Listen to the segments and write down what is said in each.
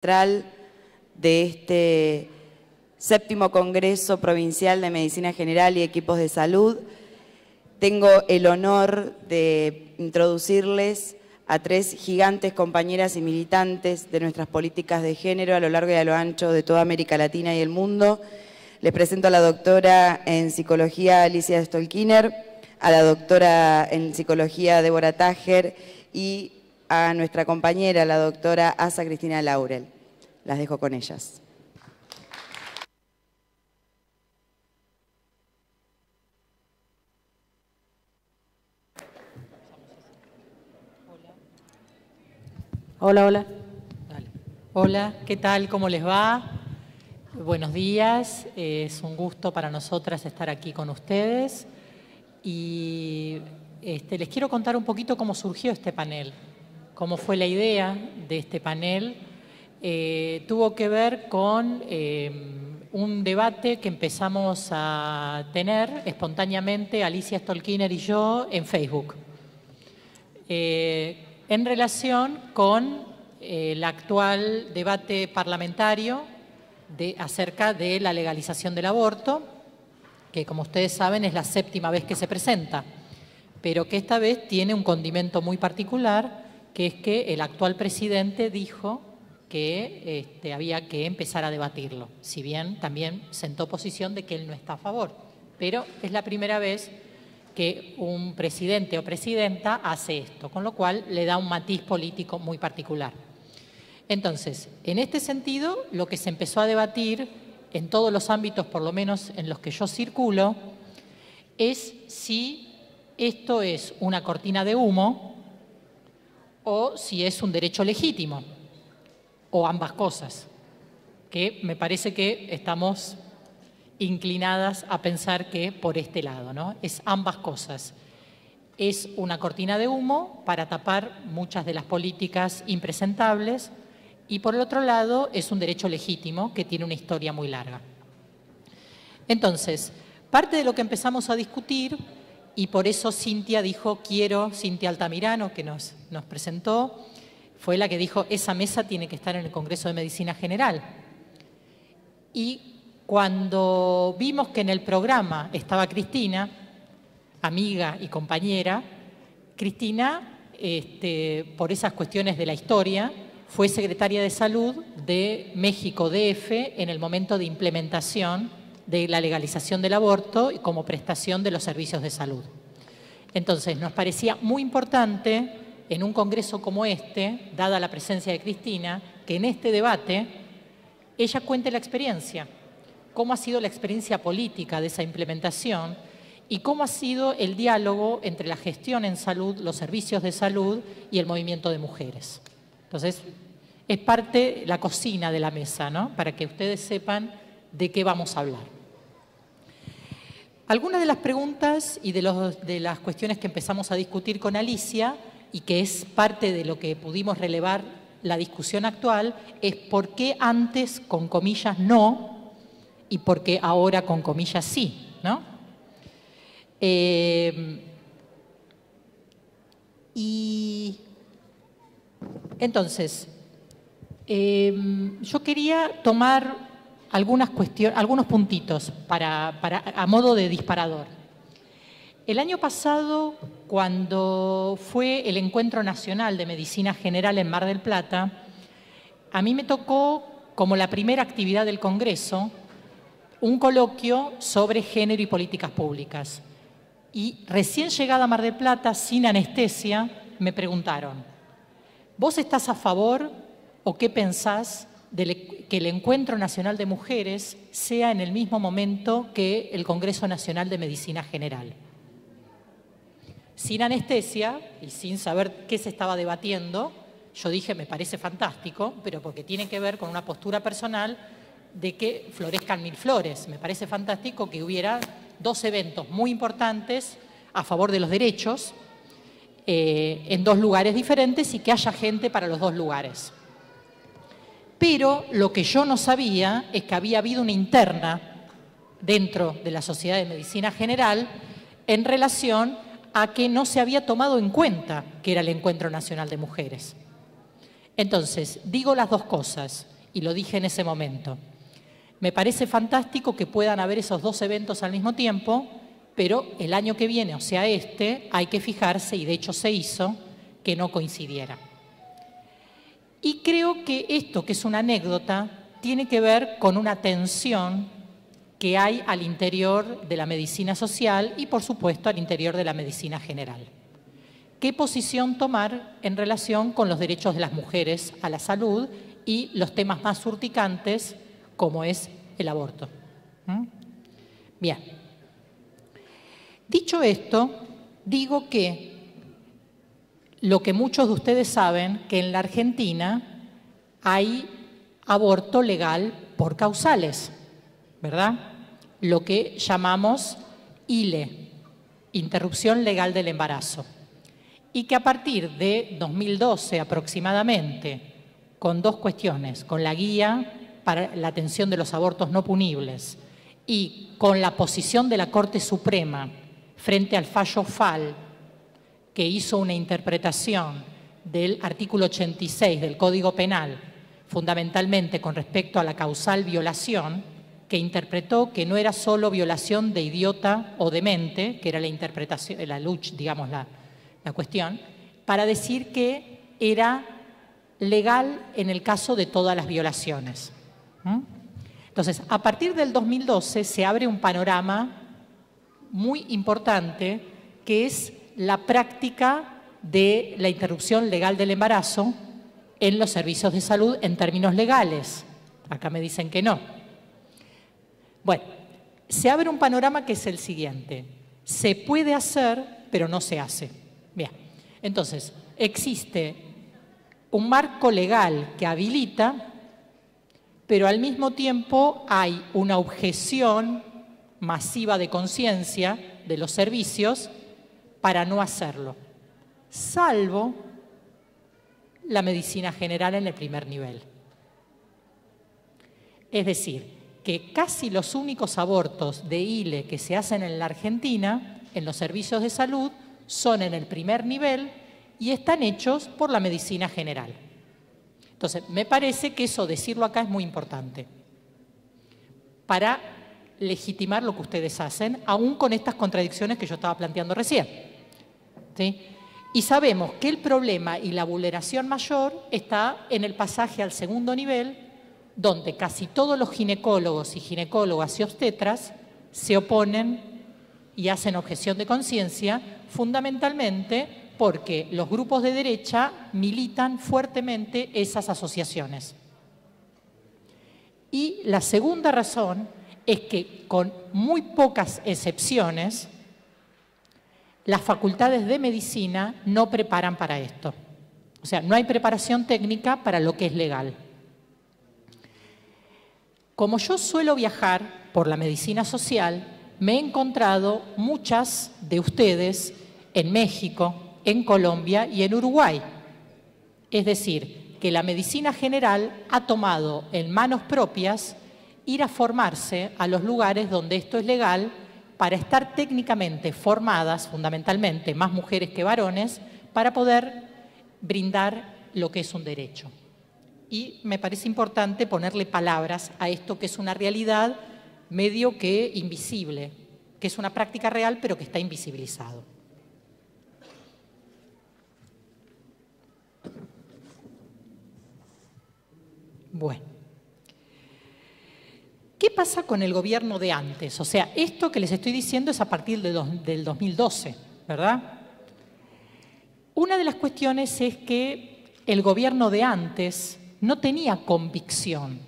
magistral de este 7º Congreso Provincial de Medicina General y Equipos de Salud. Tengo el honor de introducirles a 3 gigantes compañeras y militantes de nuestras políticas de género a lo largo y a lo ancho de toda América Latina y el mundo. Les presento a la doctora en Psicología Alicia Stolkiner, a la doctora en Psicología Débora Tájer y a nuestra compañera, la doctora Asa Cristina Laurel. Las dejo con ellas. Hola, hola. Dale. Hola, ¿qué tal? ¿Cómo les va? Buenos días. Es un gusto para nosotras estar aquí con ustedes. Y les quiero contar un poquito cómo surgió este panel, cómo fue la idea de este panel. Tuvo que ver con un debate que empezamos a tener espontáneamente Alicia Stolkiner y yo en Facebook. En relación con el actual debate parlamentario acerca de la legalización del aborto, que como ustedes saben es la 7ª vez que se presenta, pero que esta vez tiene un condimento muy particular, que es que el actual presidente dijo que había que empezar a debatirlo, si bien también sentó posición de que él no está a favor, pero es la primera vez que un presidente o presidenta hace esto, con lo cual le da un matiz político muy particular. Entonces, en este sentido, lo que se empezó a debatir en todos los ámbitos, por lo menos en los que yo circulo, es si esto es una cortina de humo o si es un derecho legítimo, o ambas cosas, que me parece que estamos inclinadas a pensar que por este lado, ¿no? Es ambas cosas. Es una cortina de humo para tapar muchas de las políticas impresentables y por el otro lado es un derecho legítimo que tiene una historia muy larga. Entonces, parte de lo que empezamos a discutir, y por eso Cintia dijo, Cintia Altamirano, que nos presentó, fue la que dijo, esa mesa tiene que estar en el Congreso de Medicina General. Y cuando vimos que en el programa estaba Cristina, amiga y compañera, Cristina, por esas cuestiones de la historia, fue secretaria de Salud de México DF en el momento de implementación de la legalización del aborto y como prestación de los servicios de salud. Entonces, nos parecía muy importante en un congreso como este, dada la presencia de Cristina, que en este debate ella cuente la experiencia, cómo ha sido la experiencia política de esa implementación y cómo ha sido el diálogo entre la gestión en salud, los servicios de salud y el movimiento de mujeres. Entonces, es parte la cocina de la mesa, ¿no? Para que ustedes sepan de qué vamos a hablar. Algunas de las preguntas y de las cuestiones que empezamos a discutir con Alicia y que es parte de lo que pudimos relevar la discusión actual es por qué antes, con comillas, no y por qué ahora, con comillas, sí, ¿no? Y entonces, yo quería tomar algunos puntitos a modo de disparador. El año pasado, cuando fue el Encuentro Nacional de Medicina General en Mar del Plata, a mí me tocó, como la primera actividad del Congreso, un coloquio sobre género y políticas públicas. Y recién llegada a Mar del Plata, sin anestesia, me preguntaron, ¿vos estás a favor o qué pensás de que el Encuentro Nacional de Mujeres sea en el mismo momento que el Congreso Nacional de Medicina General? Sin anestesia y sin saber qué se estaba debatiendo, yo dije, me parece fantástico, pero porque tiene que ver con una postura personal de que florezcan mil flores. Me parece fantástico que hubiera 2 eventos muy importantes a favor de los derechos en 2 lugares diferentes y que haya gente para los 2 lugares. Pero lo que yo no sabía es que había habido una interna dentro de la Sociedad de Medicina General en relación a que no se había tomado en cuenta que era el Encuentro Nacional de Mujeres. Entonces, digo las 2 cosas. y lo dije en ese momento. Me parece fantástico que puedan haber esos dos eventos al mismo tiempo, pero el año que viene, o sea, hay que fijarse, y de hecho se hizo, que no coincidiera. Y creo que esto, que es una anécdota, tiene que ver con una tensión que hay al interior de la medicina social y, por supuesto, al interior de la medicina general. ¿Qué posición tomar en relación con los derechos de las mujeres a la salud y los temas más urticantes, como es el aborto? Bien. Dicho esto, digo que lo que muchos de ustedes saben, que en la Argentina hay aborto legal por causales, ¿verdad? Lo que llamamos ILE, interrupción legal del embarazo. Y que a partir de 2012 aproximadamente, con dos cuestiones, con la guía para la atención de los abortos no punibles y con la posición de la Corte Suprema frente al fallo FAL, que hizo una interpretación del artículo 86 del Código Penal, fundamentalmente con respecto a la causal violación, que interpretó que no era solo violación de idiota o demente, que era la interpretación, la lucha, digamos, la cuestión, para decir que era legal en el caso de todas las violaciones. Entonces, a partir del 2012 se abre un panorama muy importante, que es la práctica de la interrupción legal del embarazo en los servicios de salud en términos legales. Acá me dicen que no. Bueno, se abre un panorama que es el siguiente. Se puede hacer, pero no se hace. Bien, entonces, existe un marco legal que habilita, pero al mismo tiempo hay una objeción masiva de conciencia de los servicios para no hacerlo, salvo la medicina general en el primer nivel. Es decir, que casi los únicos abortos de ILE que se hacen en la Argentina, en los servicios de salud, son en el primer nivel y están hechos por la medicina general. Entonces, me parece que eso, decirlo acá, es muy importante para legitimar lo que ustedes hacen, aún con estas contradicciones que yo estaba planteando recién. ¿Sí? Y sabemos que el problema y la vulneración mayor está en el pasaje al segundo nivel, donde casi todos los ginecólogos y ginecólogas y obstetras se oponen y hacen objeción de conciencia, fundamentalmente porque los grupos de derecha militan fuertemente esas asociaciones. Y la segunda razón es que, con muy pocas excepciones, las facultades de medicina no preparan para esto. O sea, no hay preparación técnica para lo que es legal. Como yo suelo viajar por la medicina social, me he encontrado muchas de ustedes en México, en Colombia y en Uruguay. Es decir, que la medicina general ha tomado en manos propias ir a formarse a los lugares donde esto es legal para estar técnicamente formadas, fundamentalmente más mujeres que varones, para poder brindar lo que es un derecho. Y me parece importante ponerle palabras a esto que es una realidad medio que invisible, que es una práctica real pero que está invisibilizado. Bueno, ¿qué pasa con el gobierno de antes? O sea, esto que les estoy diciendo es a partir del 2012, ¿verdad? Una de las cuestiones es que el gobierno de antes no tenía convicción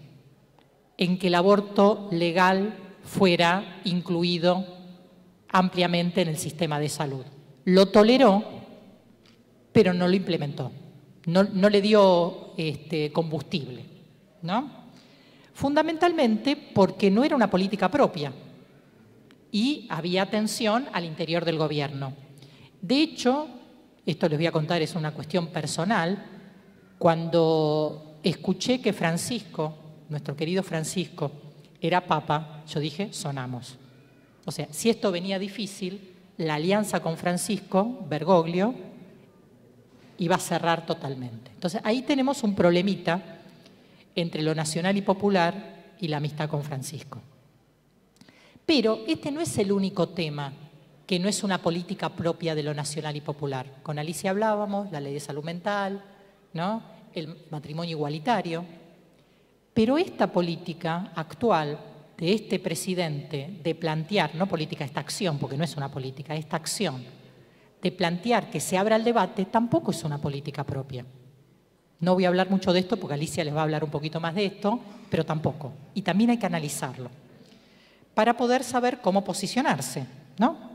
en que el aborto legal fuera incluido ampliamente en el sistema de salud. Lo toleró, pero no lo implementó, no le dio combustible, ¿no? Fundamentalmente porque no era una política propia y había tensión al interior del gobierno. De hecho, esto les voy a contar, es una cuestión personal, cuando escuché que Francisco, nuestro querido Francisco, era papa, yo dije, sonamos. O sea, si esto venía difícil, la alianza con Francisco Bergoglio iba a cerrar totalmente. Entonces, ahí tenemos un problemita entre lo nacional y popular y la amistad con Francisco. Pero este no es el único tema que no es una política propia de lo nacional y popular. Con Alicia hablábamos, la ley de salud mental, ¿no? El matrimonio igualitario. Pero esta política actual de este presidente de plantear, no política, esta acción, porque no es una política, esta acción de plantear que se abra el debate, tampoco es una política propia. No voy a hablar mucho de esto porque Alicia les va a hablar un poquito más de esto, pero tampoco. Y también hay que analizarlo para poder saber cómo posicionarse, ¿no?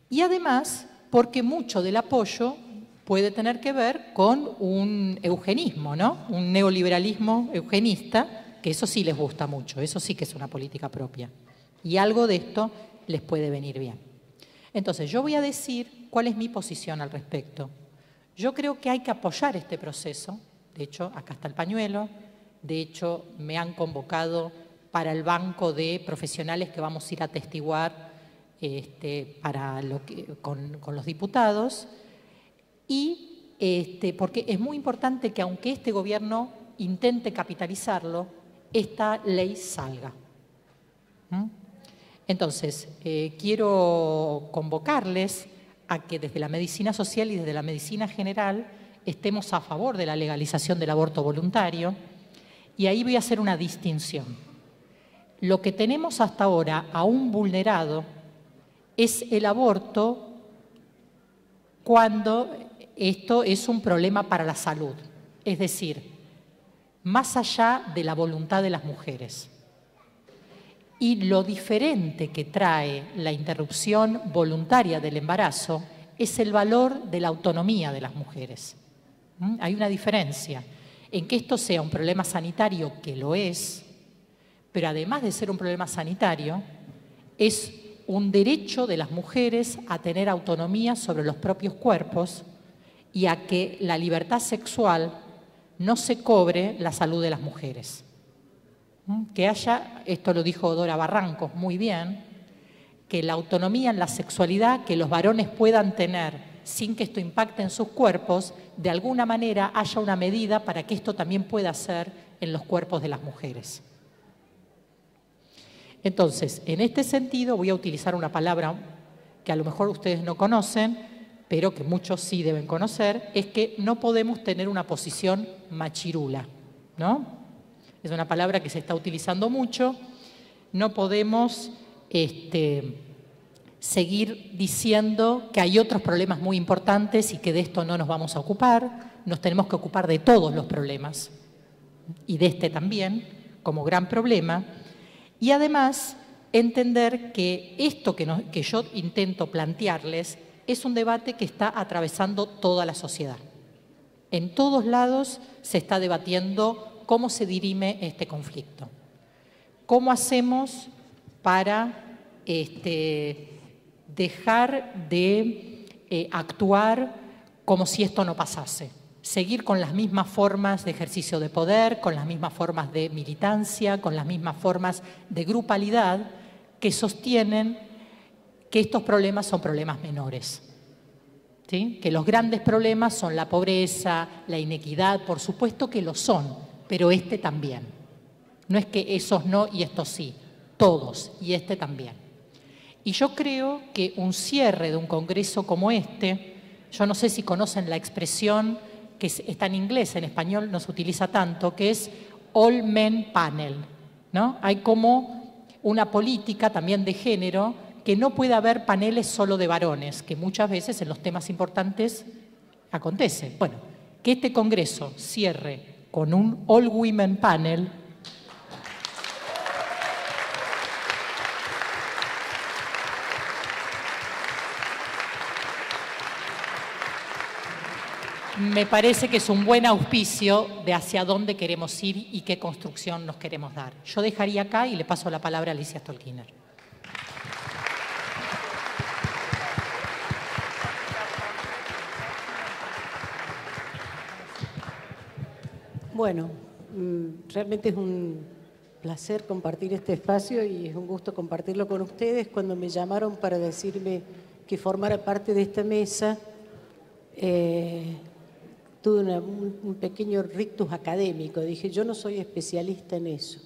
Y además, porque mucho del apoyo puede tener que ver con un eugenismo, ¿no? Un neoliberalismo eugenista, que eso sí les gusta mucho, eso sí que es una política propia. Y algo de esto les puede venir bien. Entonces, yo voy a decir cuál es mi posición al respecto. Yo creo que hay que apoyar este proceso. De hecho, acá está el pañuelo. De hecho, me han convocado para el banco de profesionales que vamos a ir a atestiguar con los diputados. Y porque es muy importante que aunque este gobierno intente capitalizarlo, esta ley salga. Entonces, quiero convocarles a que desde la medicina social y desde la medicina general estemos a favor de la legalización del aborto voluntario. Y ahí voy a hacer una distinción. Lo que tenemos hasta ahora aún vulnerado es el aborto cuando esto es un problema para la salud, es decir, más allá de la voluntad de las mujeres. Y lo diferente que trae la interrupción voluntaria del embarazo es el valor de la autonomía de las mujeres. Hay una diferencia en que esto sea un problema sanitario, que lo es, pero además de ser un problema sanitario, es un derecho de las mujeres a tener autonomía sobre los propios cuerpos y a que la libertad sexual no se cobre la salud de las mujeres. Que haya, esto lo dijo Dora Barrancos muy bien, que la autonomía en la sexualidad que los varones puedan tener sin que esto impacte en sus cuerpos, de alguna manera haya una medida para que esto también pueda ser en los cuerpos de las mujeres. Entonces, en este sentido voy a utilizar una palabra que a lo mejor ustedes no conocen, pero que muchos sí deben conocer, es que no podemos tener una posición machirula, ¿no? Es una palabra que se está utilizando mucho. No podemos seguir diciendo que hay otros problemas muy importantes y que de esto no nos vamos a ocupar. Nos tenemos que ocupar de todos los problemas y de este también como gran problema. Y además entender que esto que yo intento plantearles es un debate que está atravesando toda la sociedad. En todos lados se está debatiendo cómo se dirime este conflicto. ¿Cómo hacemos para dejar de actuar como si esto no pasase? Seguir con las mismas formas de ejercicio de poder, con las mismas formas de militancia, con las mismas formas de grupalidad que sostienen que estos problemas son problemas menores. ¿Sí? Que los grandes problemas son la pobreza, la inequidad, por supuesto que lo son, pero este también. No es que esos no y estos sí, todos, y este también. Y yo creo que un cierre de un congreso como este, yo no sé si conocen la expresión que está en inglés, en español no se utiliza tanto, que es All Men Panel, ¿no? Hay como una política también de género que no puede haber paneles solo de varones, que muchas veces en los temas importantes acontece. Bueno, que este congreso cierre con un All Women Panel me parece que es un buen auspicio de hacia dónde queremos ir y qué construcción nos queremos dar. Yo dejaría acá y le paso la palabra a Alicia Stolkiner. Bueno, realmente es un placer compartir este espacio y es un gusto compartirlo con ustedes. Cuando me llamaron para decirme que formara parte de esta mesa, tuve un pequeño rictus académico. Dije, yo no soy especialista en eso.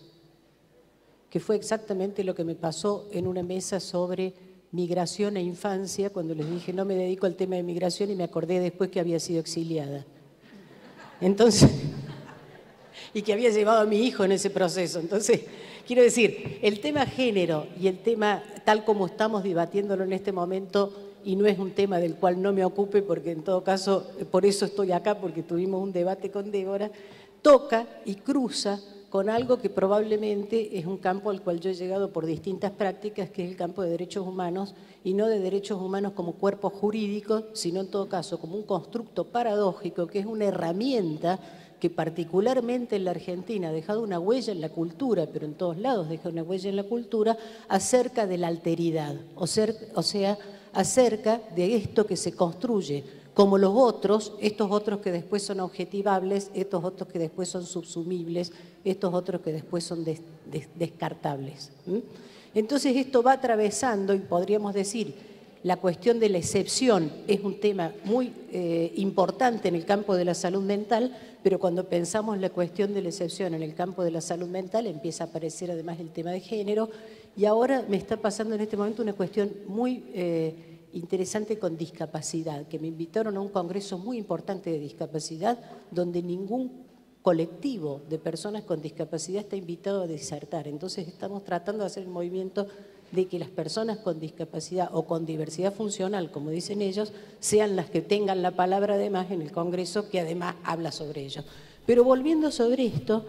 Que fue exactamente lo que me pasó en una mesa sobre migración e infancia, cuando les dije, no me dedico al tema de migración, y me acordé después que había sido exiliada. Entonces, y que había llevado a mi hijo en ese proceso. Entonces, quiero decir, el tema género y el tema tal como estamos debatiéndolo en este momento, y no es un tema del cual no me ocupe, porque en todo caso, por eso estoy acá, porque tuvimos un debate con Débora, toca y cruza con algo que probablemente es un campo al cual yo he llegado por distintas prácticas, que es el campo de derechos humanos, y no de derechos humanos como cuerpo jurídico, sino en todo caso como un constructo paradójico, que es una herramienta que particularmente en la Argentina ha dejado una huella en la cultura, pero en todos lados deja una huella en la cultura, acerca de la alteridad, o sea, acerca de esto que se construye como los otros, estos otros que después son objetivables, estos otros que después son subsumibles, estos otros que después son descartables. Entonces esto va atravesando, y podríamos decir, la cuestión de la excepción es un tema muy importante en el campo de la salud mental, pero cuando pensamos la cuestión de la excepción en el campo de la salud mental empieza a aparecer además el tema de género, y ahora me está pasando en este momento una cuestión muy interesante con discapacidad, que me invitaron a un congreso muy importante de discapacidad, donde ningún colectivo de personas con discapacidad está invitado a disertar. Entonces estamos tratando de hacer el movimiento de que las personas con discapacidad o con diversidad funcional, como dicen ellos, sean las que tengan la palabra además en el congreso, que además habla sobre ello. Pero volviendo sobre esto,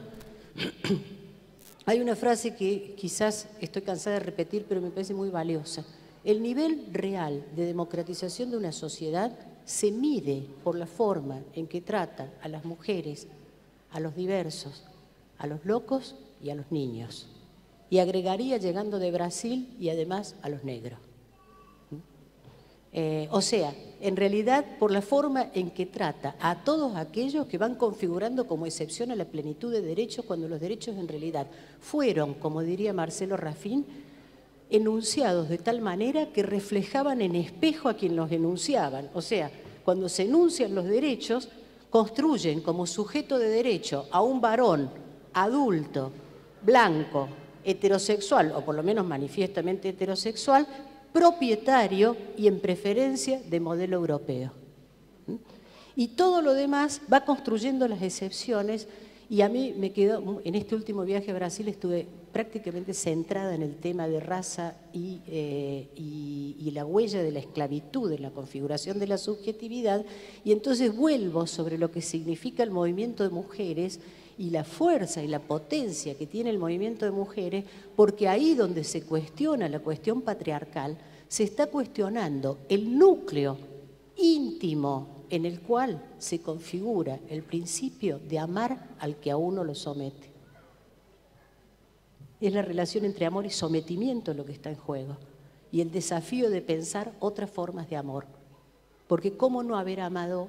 hay una frase que quizás estoy cansada de repetir, pero me parece muy valiosa. El nivel real de democratización de una sociedad se mide por la forma en que trata a las mujeres, a los diversos, a los locos y a los niños. Y agregaría, llegando de Brasil, y además a los negros. O sea, en realidad, por la forma en que trata a todos aquellos que van configurando como excepción a la plenitud de derechos, cuando los derechos en realidad fueron, como diría Marcelo Rafín, enunciados de tal manera que reflejaban en espejo a quien los enunciaban. O sea, cuando se enuncian los derechos, construyen como sujeto de derecho a un varón adulto, blanco, heterosexual, o por lo menos manifiestamente heterosexual, propietario y en preferencia de modelo europeo. Y todo lo demás va construyendo las excepciones, y a mí me quedó, en este último viaje a Brasil estuve prácticamente centrada en el tema de raza y la huella de la esclavitud en la configuración de la subjetividad, y entonces vuelvo sobre lo que significa el movimiento de mujeres y la fuerza y la potencia que tiene el movimiento de mujeres, porque ahí donde se cuestiona la cuestión patriarcal, se está cuestionando el núcleo íntimo en el cual se configura el principio de amar al que a uno lo somete. Es la relación entre amor y sometimiento lo que está en juego, y el desafío de pensar otras formas de amor, porque ¿cómo no haber amado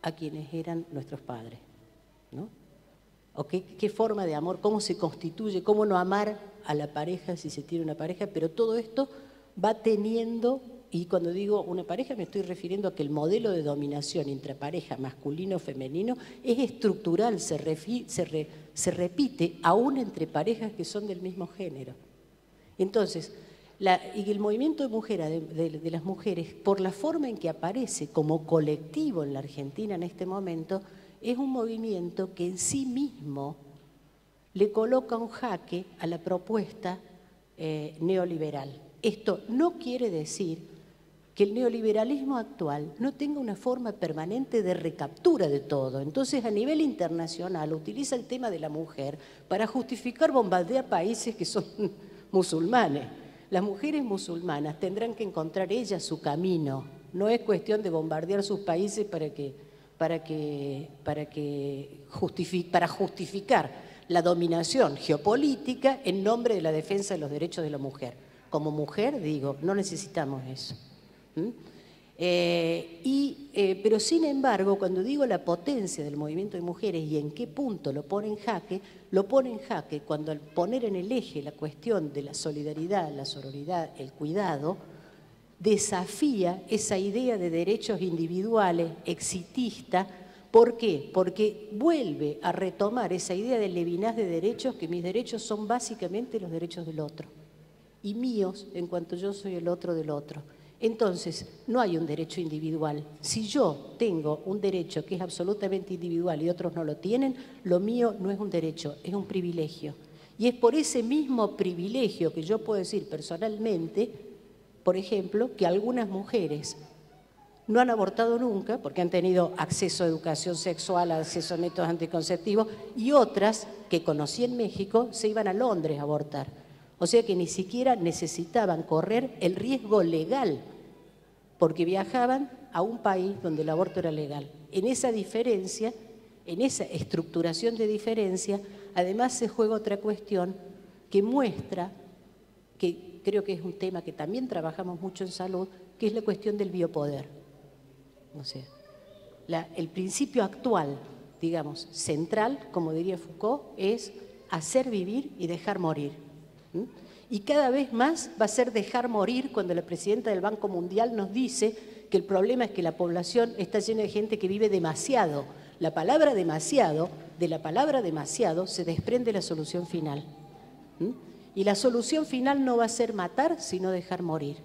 a quienes eran nuestros padres? ¿No? ¿O qué forma de amor, cómo se constituye, cómo no amar a la pareja si se tiene una pareja? Pero todo esto va teniendo, y cuando digo una pareja me estoy refiriendo a que el modelo de dominación intrapareja masculino-femenino es estructural, se repite aún entre parejas que son del mismo género. Entonces, y el movimiento de mujeres, de las mujeres, por la forma en que aparece como colectivo en la Argentina en este momento, es un movimiento que en sí mismo le coloca un jaque a la propuesta neoliberal. Esto no quiere decir que el neoliberalismo actual no tenga una forma permanente de recaptura de todo. Entonces, a nivel internacional, utiliza el tema de la mujer para justificar bombardear países que son musulmanes. Las mujeres musulmanas tendrán que encontrar ellas su camino. No es cuestión de bombardear sus países para justificar la dominación geopolítica en nombre de la defensa de los derechos de la mujer. Como mujer, digo, no necesitamos eso. Pero sin embargo, cuando digo la potencia del movimiento de mujeres y en qué punto lo pone en jaque cuando al poner en el eje la cuestión de la solidaridad, la sororidad, el cuidado, desafía esa idea de derechos individuales, exitista, ¿Por qué? Porque vuelve a retomar esa idea del Levinas de derechos, que mis derechos son básicamente los derechos del otro, y míos en cuanto yo soy el otro del otro. Entonces, no hay un derecho individual. Si yo tengo un derecho que es absolutamente individual y otros no lo tienen, lo mío no es un derecho, es un privilegio. Y es por ese mismo privilegio que yo puedo decir personalmente, por ejemplo, que algunas mujeres no han abortado nunca porque han tenido acceso a educación sexual, acceso a métodos anticonceptivos, y otras que conocí en México se iban a Londres a abortar. O sea que ni siquiera necesitaban correr el riesgo legal porque viajaban a un país donde el aborto era legal. En esa diferencia, en esa estructuración de diferencia, además se juega otra cuestión que muestra, que creo que es un tema que también trabajamos mucho en salud, que es la cuestión del biopoder. O sea, el principio actual, digamos, central, como diría Foucault, es hacer vivir y dejar morir. Y cada vez más va a ser dejar morir cuando la presidenta del Banco Mundial nos dice que el problema es que la población está llena de gente que vive demasiado. La palabra demasiado, de la palabra demasiado se desprende la solución final. Y la solución final no va a ser matar, sino dejar morir.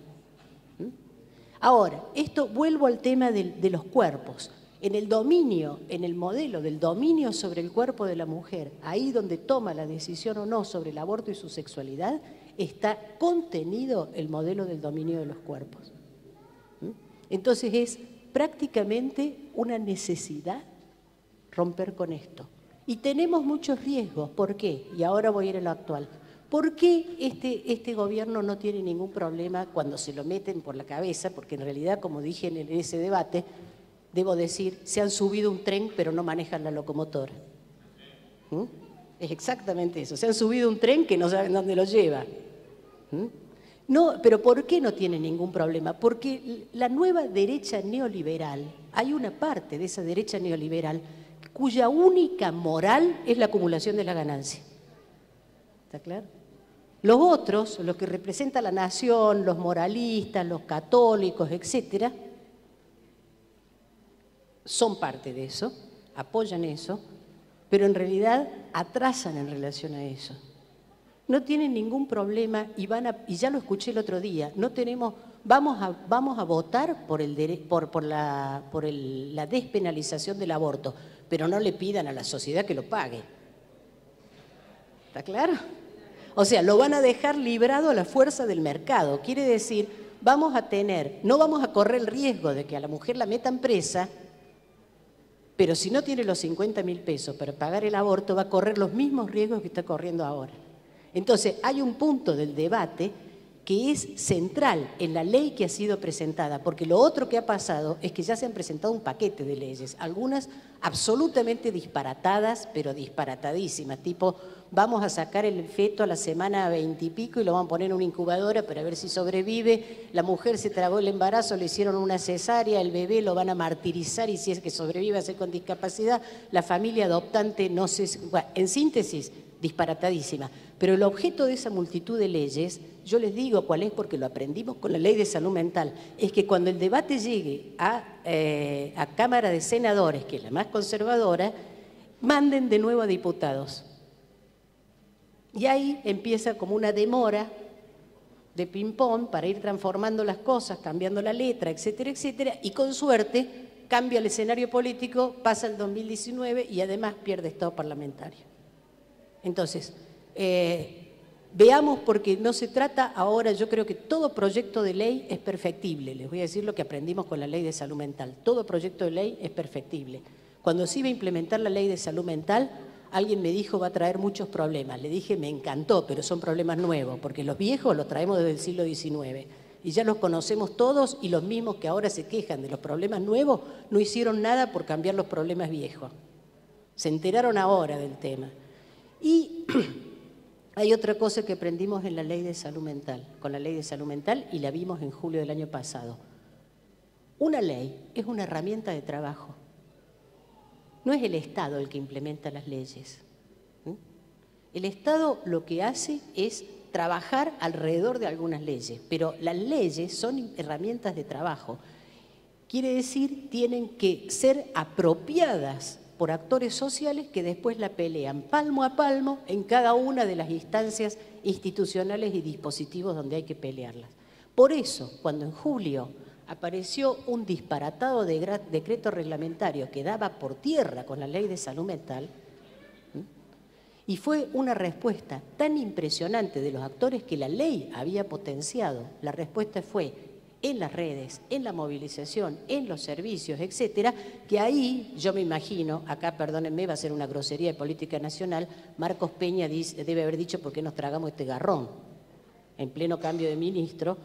Ahora, esto vuelvo al tema de los cuerpos. En el dominio, en el modelo del dominio sobre el cuerpo de la mujer, ahí donde toma la decisión o no sobre el aborto y su sexualidad, está contenido el modelo del dominio de los cuerpos. Entonces es prácticamente una necesidad romper con esto. Y tenemos muchos riesgos. ¿Por qué? Y ahora voy a ir a lo actual. ¿Por qué este gobierno no tiene ningún problema cuando se lo meten por la cabeza? Porque en realidad, como dije en ese debate, debo decir, se han subido un tren pero no manejan la locomotora. Es exactamente eso, se han subido un tren que no saben dónde lo lleva. No, pero ¿por qué no tiene ningún problema? Porque la nueva derecha neoliberal, hay una parte de esa derecha neoliberal cuya única moral es la acumulación de la ganancia. ¿Está claro? Los otros, los que representan la nación, los moralistas, los católicos, etcétera, son parte de eso, apoyan eso, pero en realidad atrasan en relación a eso. No tienen ningún problema y ya lo escuché el otro día, vamos a votar por la despenalización del aborto, pero no le pidan a la sociedad que lo pague. ¿Está claro? O sea, lo van a dejar librado a la fuerza del mercado. Quiere decir, no vamos a correr el riesgo de que a la mujer la metan presa, pero si no tiene los 50.000 pesos para pagar el aborto, va a correr los mismos riesgos que está corriendo ahora. Entonces, hay un punto del debate que es central en la ley que ha sido presentada, porque lo otro que ha pasado es que ya se han presentado un paquete de leyes, algunas absolutamente disparatadas, pero disparatadísimas, tipo, vamos a sacar el feto a la semana 20 y pico y lo vamos a poner en una incubadora para ver si sobrevive, la mujer se tragó el embarazo, le hicieron una cesárea, el bebé lo van a martirizar y si es que sobrevive a ser con discapacidad, la familia adoptante no sé, bueno, en síntesis, disparatadísima. Pero el objeto de esa multitud de leyes, yo les digo cuál es porque lo aprendimos con la ley de salud mental, es que cuando el debate llegue a Cámara de Senadores, que es la más conservadora, manden de nuevo a diputados. Y ahí empieza como una demora de ping-pong para ir transformando las cosas, cambiando la letra, etcétera, etcétera, y con suerte cambia el escenario político, pasa el 2019 y además pierde estado parlamentario. Entonces, veamos, porque no se trata ahora, yo creo que todo proyecto de ley es perfectible. Les voy a decir lo que aprendimos con la ley de salud mental. Todo proyecto de ley es perfectible. Cuando se iba a implementar la ley de salud mental, alguien me dijo va a traer muchos problemas. Le dije, me encantó, pero son problemas nuevos, porque los viejos los traemos desde el siglo XIX. Y ya los conocemos todos y los mismos que ahora se quejan de los problemas nuevos no hicieron nada por cambiar los problemas viejos. Se enteraron ahora del tema. Y hay otra cosa que aprendimos en la ley de salud mental, con la ley de salud mental, y la vimos en julio del año pasado. Una ley es una herramienta de trabajo. No es el Estado el que implementa las leyes. El Estado lo que hace es trabajar alrededor de algunas leyes, pero las leyes son herramientas de trabajo. Quiere decir, tienen que ser apropiadas por actores sociales que después la pelean palmo a palmo en cada una de las instancias institucionales y dispositivos donde hay que pelearlas. Por eso, cuando en julio apareció un disparatado decreto reglamentario que daba por tierra con la Ley de Salud Mental, y fue una respuesta tan impresionante de los actores que la ley había potenciado, la respuesta fue en las redes, en la movilización, en los servicios, etcétera, que ahí, yo me imagino, acá perdónenme, va a ser una grosería de política nacional, Marcos Peña debe haber dicho por qué nos tragamos este garrón, en pleno cambio de ministro,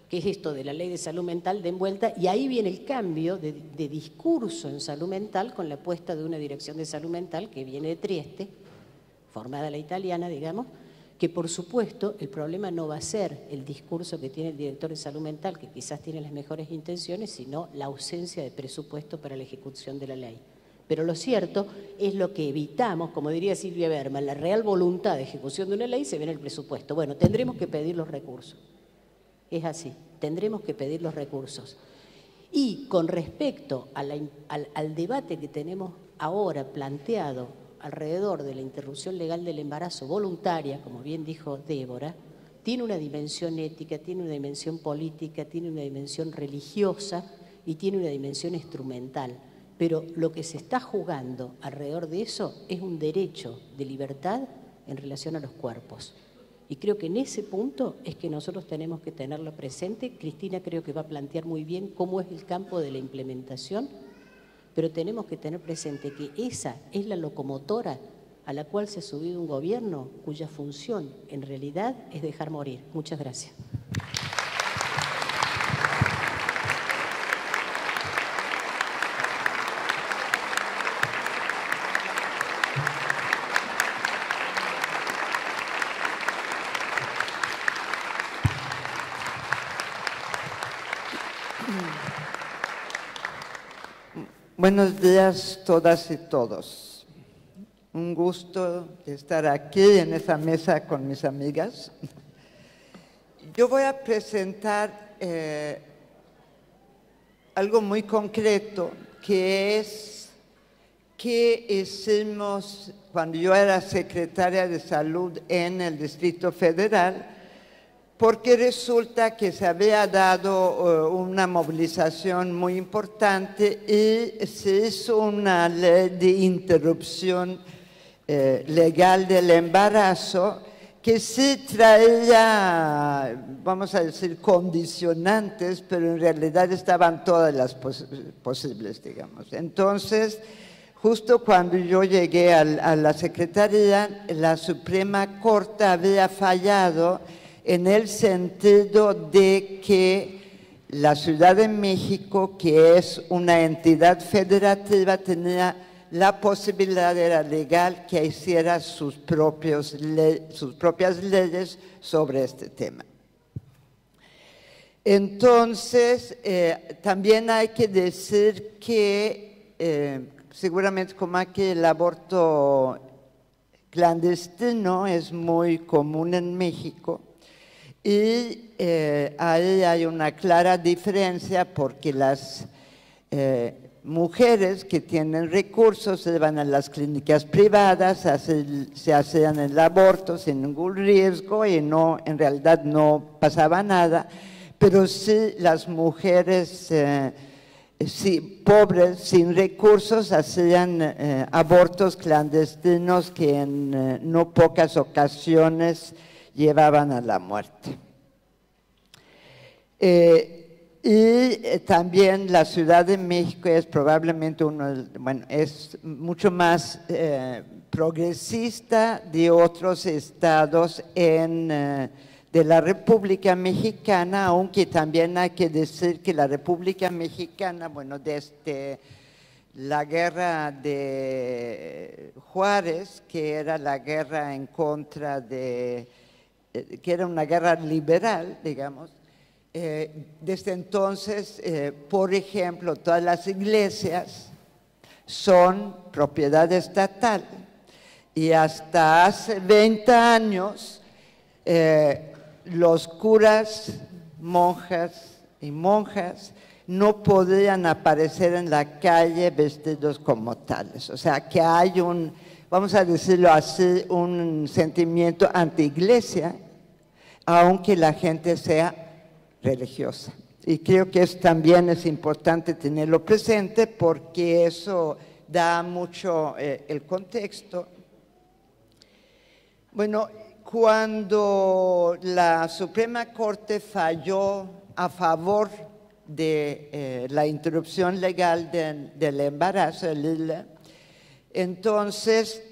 que es esto de la Ley de Salud Mental de envuelta, y ahí viene el cambio de discurso en salud mental con la puesta de una dirección de salud mental que viene de Trieste, formada a la italiana, digamos, que por supuesto el problema no va a ser el discurso que tiene el director de salud mental, que quizás tiene las mejores intenciones, sino la ausencia de presupuesto para la ejecución de la ley. Pero lo cierto es lo que evitamos, como diría Silvia Berman, la real voluntad de ejecución de una ley se ve en el presupuesto. Bueno, tendremos que pedir los recursos. Es así, tendremos que pedir los recursos. Y con respecto a al debate que tenemos ahora planteado alrededor de la interrupción legal del embarazo voluntaria, como bien dijo Débora, tiene una dimensión ética, tiene una dimensión política, tiene una dimensión religiosa y tiene una dimensión instrumental. Pero lo que se está jugando alrededor de eso es un derecho de libertad en relación a los cuerpos. Y creo que en ese punto es que nosotros tenemos que tenerlo presente. Cristina creo que va a plantear muy bien cómo es el campo de la implementación, pero tenemos que tener presente que esa es la locomotora a la cual se ha subido un gobierno cuya función en realidad es dejar morir. Muchas gracias. Buenos días todas y todos. Un gusto estar aquí en esta mesa con mis amigas. Yo voy a presentar algo muy concreto, que es qué hicimos cuando yo era secretaria de Salud en el Distrito Federal, porque resulta que se había dado una movilización muy importante y se hizo una ley de interrupción legal del embarazo que sí traía, vamos a decir, condicionantes, pero en realidad estaban todas las posibles, digamos. Entonces, justo cuando yo llegué a la Secretaría, la Suprema Corte había fallado en el sentido de que la Ciudad de México, que es una entidad federativa, tenía la posibilidad, era legal, que hiciera sus propias leyes sobre este tema. Entonces, también hay que decir que seguramente como aquí el aborto clandestino es muy común en México, y ahí hay una clara diferencia porque las mujeres que tienen recursos se van a las clínicas privadas, se hacían el aborto sin ningún riesgo y no, en realidad no pasaba nada, pero sí las mujeres pobres, sin recursos, hacían abortos clandestinos que en no pocas ocasiones llevaban a la muerte. Y también la Ciudad de México es probablemente es mucho más progresista de otros estados de la República Mexicana, aunque también hay que decir que la República Mexicana, desde la guerra de Juárez, que era la guerra en contra que era una guerra liberal, digamos. Desde entonces, por ejemplo, todas las iglesias son propiedad estatal y hasta hace 20 años los curas, monjas y monjas no podían aparecer en la calle vestidos como tales. O sea, que hay un, vamos a decirlo así, un sentimiento anti-iglesia, aunque la gente sea religiosa. Y creo que eso también es importante tenerlo presente porque eso da mucho el contexto. Bueno, cuando la Suprema Corte falló a favor de la interrupción legal del embarazo, el ILE, entonces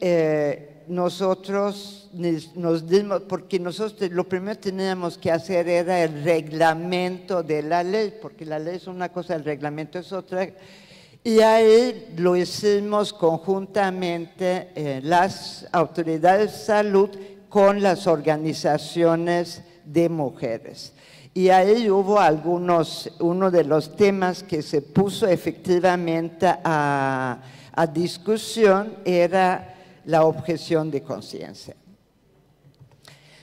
nosotros nos dimos, porque nosotros lo primero que teníamos que hacer era el reglamento de la ley, porque la ley es una cosa, el reglamento es otra, y ahí lo hicimos conjuntamente las autoridades de salud con las organizaciones de mujeres. Y ahí hubo uno de los temas que se puso efectivamente a discusión era la objeción de conciencia.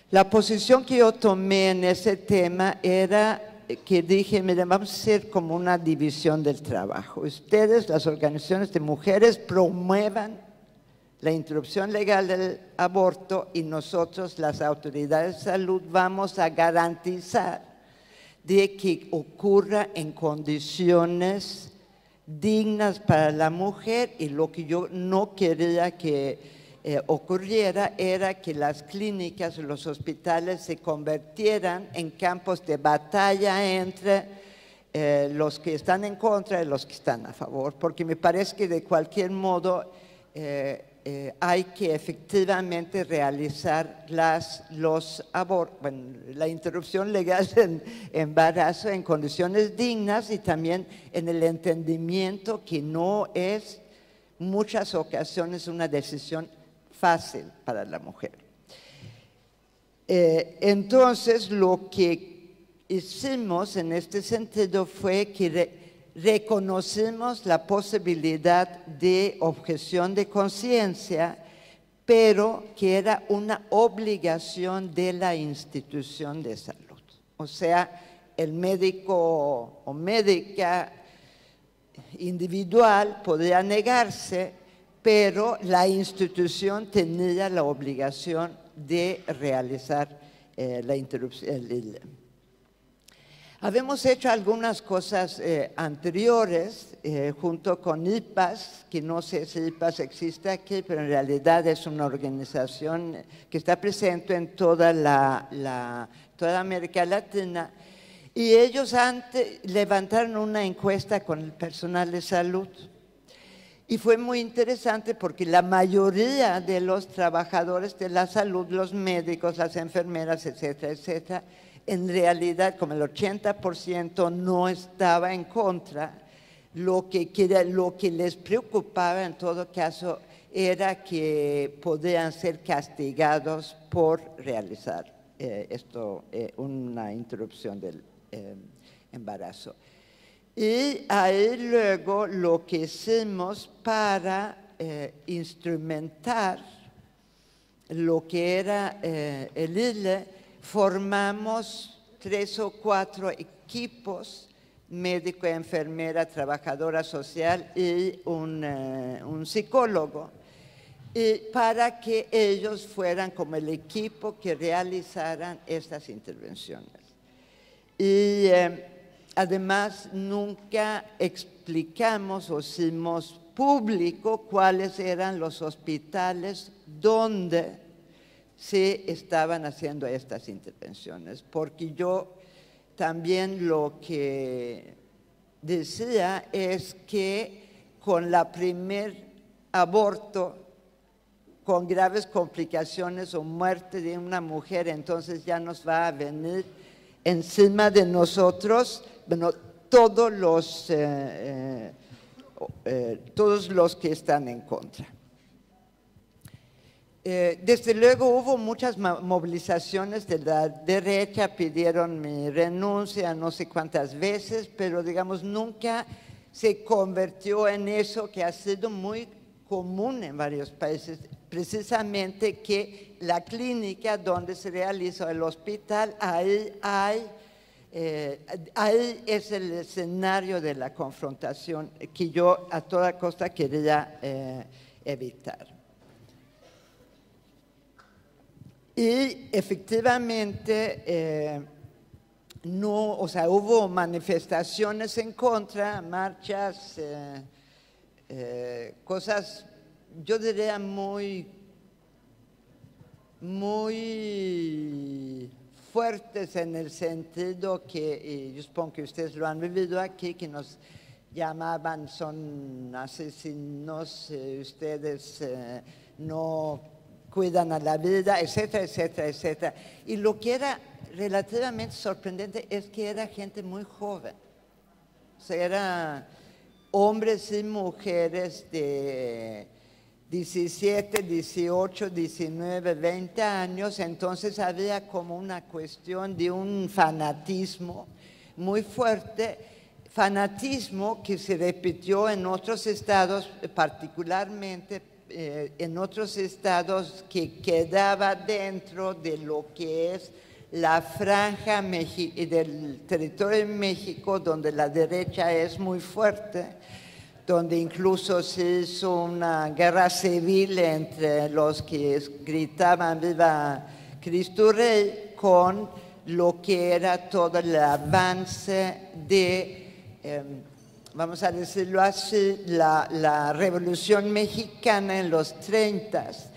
La posición que yo tomé en ese tema era que dije, miren, vamos a hacer como una división del trabajo. Ustedes, las organizaciones de mujeres, promuevan la interrupción legal del aborto y nosotros, las autoridades de salud, vamos a garantizar de que ocurra en condiciones dignas para la mujer, y lo que yo no quería que ocurriera era que las clínicas o los hospitales se convirtieran en campos de batalla entre los que están en contra y los que están a favor, porque me parece que de cualquier modo hay que efectivamente realizar la interrupción legal del embarazo en condiciones dignas y también en el entendimiento que no es muchas ocasiones una decisión fácil para la mujer. Entonces, lo que hicimos en este sentido fue que reconocimos la posibilidad de objeción de conciencia, pero que era una obligación de la institución de salud. O sea, el médico o médica individual podía negarse, pero la institución tenía la obligación de realizar la interrupción. Habíamos hecho algunas cosas anteriores junto con IPAS, que no sé si IPAS existe aquí, pero en realidad es una organización que está presente en toda toda América Latina. Y ellos levantaron una encuesta con el personal de salud. Y fue muy interesante porque la mayoría de los trabajadores de la salud, los médicos, las enfermeras, etcétera, etcétera, en realidad, como el 80% no estaba en contra, lo que les preocupaba en todo caso era que podían ser castigados por realizar una interrupción del embarazo. Y ahí luego lo que hicimos para instrumentar lo que era el ILE, formamos 3 o 4 equipos, médico, enfermera, trabajadora social y un psicólogo, y para que ellos fueran como el equipo que realizaran estas intervenciones. Y además nunca explicamos o hicimos público cuáles eran los hospitales donde se estaban haciendo estas intervenciones, porque yo también lo que decía es que con la primer aborto con graves complicaciones o muerte de una mujer, entonces ya nos va a venir encima de nosotros, bueno, todos los que están en contra. Desde luego hubo muchas movilizaciones de la derecha, pidieron mi renuncia no sé cuántas veces, pero digamos nunca se convirtió en eso que ha sido muy común en varios países, precisamente que la clínica donde se realizó el hospital, ahí hay Ahí es el escenario de la confrontación que yo a toda costa quería evitar. Y efectivamente, no, o sea, hubo manifestaciones en contra, marchas, cosas, yo diría muy fuertes en el sentido que, yo supongo que ustedes lo han vivido aquí, que nos llamaban, son asesinos, ustedes no cuidan a la vida, etcétera, etcétera, etcétera. Y lo que era relativamente sorprendente es que era gente muy joven. O sea, eran hombres y mujeres de 17, 18, 19, 20 años, entonces había como una cuestión de un fanatismo muy fuerte, fanatismo que se repitió en otros estados, particularmente en otros estados que quedaba dentro de lo que es la franja del territorio de México, donde la derecha es muy fuerte, donde incluso se hizo una guerra civil entre los que gritaban «Viva Cristo Rey» con lo que era todo el avance de, vamos a decirlo así, la Revolución Mexicana en los 30s,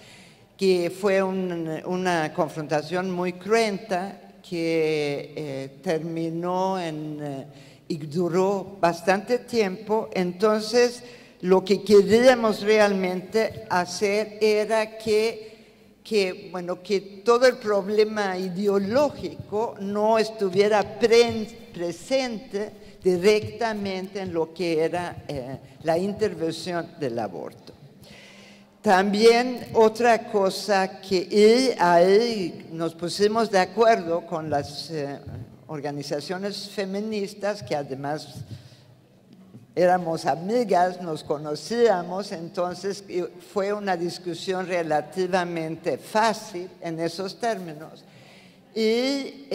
que fue una confrontación muy cruenta que terminó y duró bastante tiempo. Entonces, lo que queríamos realmente hacer era que todo el problema ideológico no estuviera presente directamente en lo que era la intervención del aborto. También otra cosa que ahí nos pusimos de acuerdo con las organizaciones feministas, que además éramos amigas, nos conocíamos, entonces fue una discusión relativamente fácil en esos términos. Y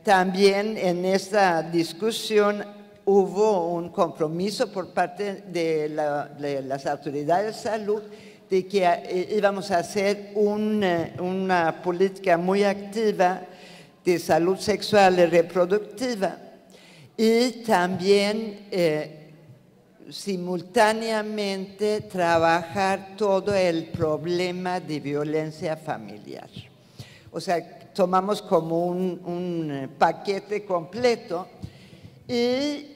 también en esa discusión hubo un compromiso por parte de las autoridades de salud de que íbamos a hacer una política muy activa de salud sexual y reproductiva, y también simultáneamente trabajar todo el problema de violencia familiar. O sea, tomamos como un paquete completo, y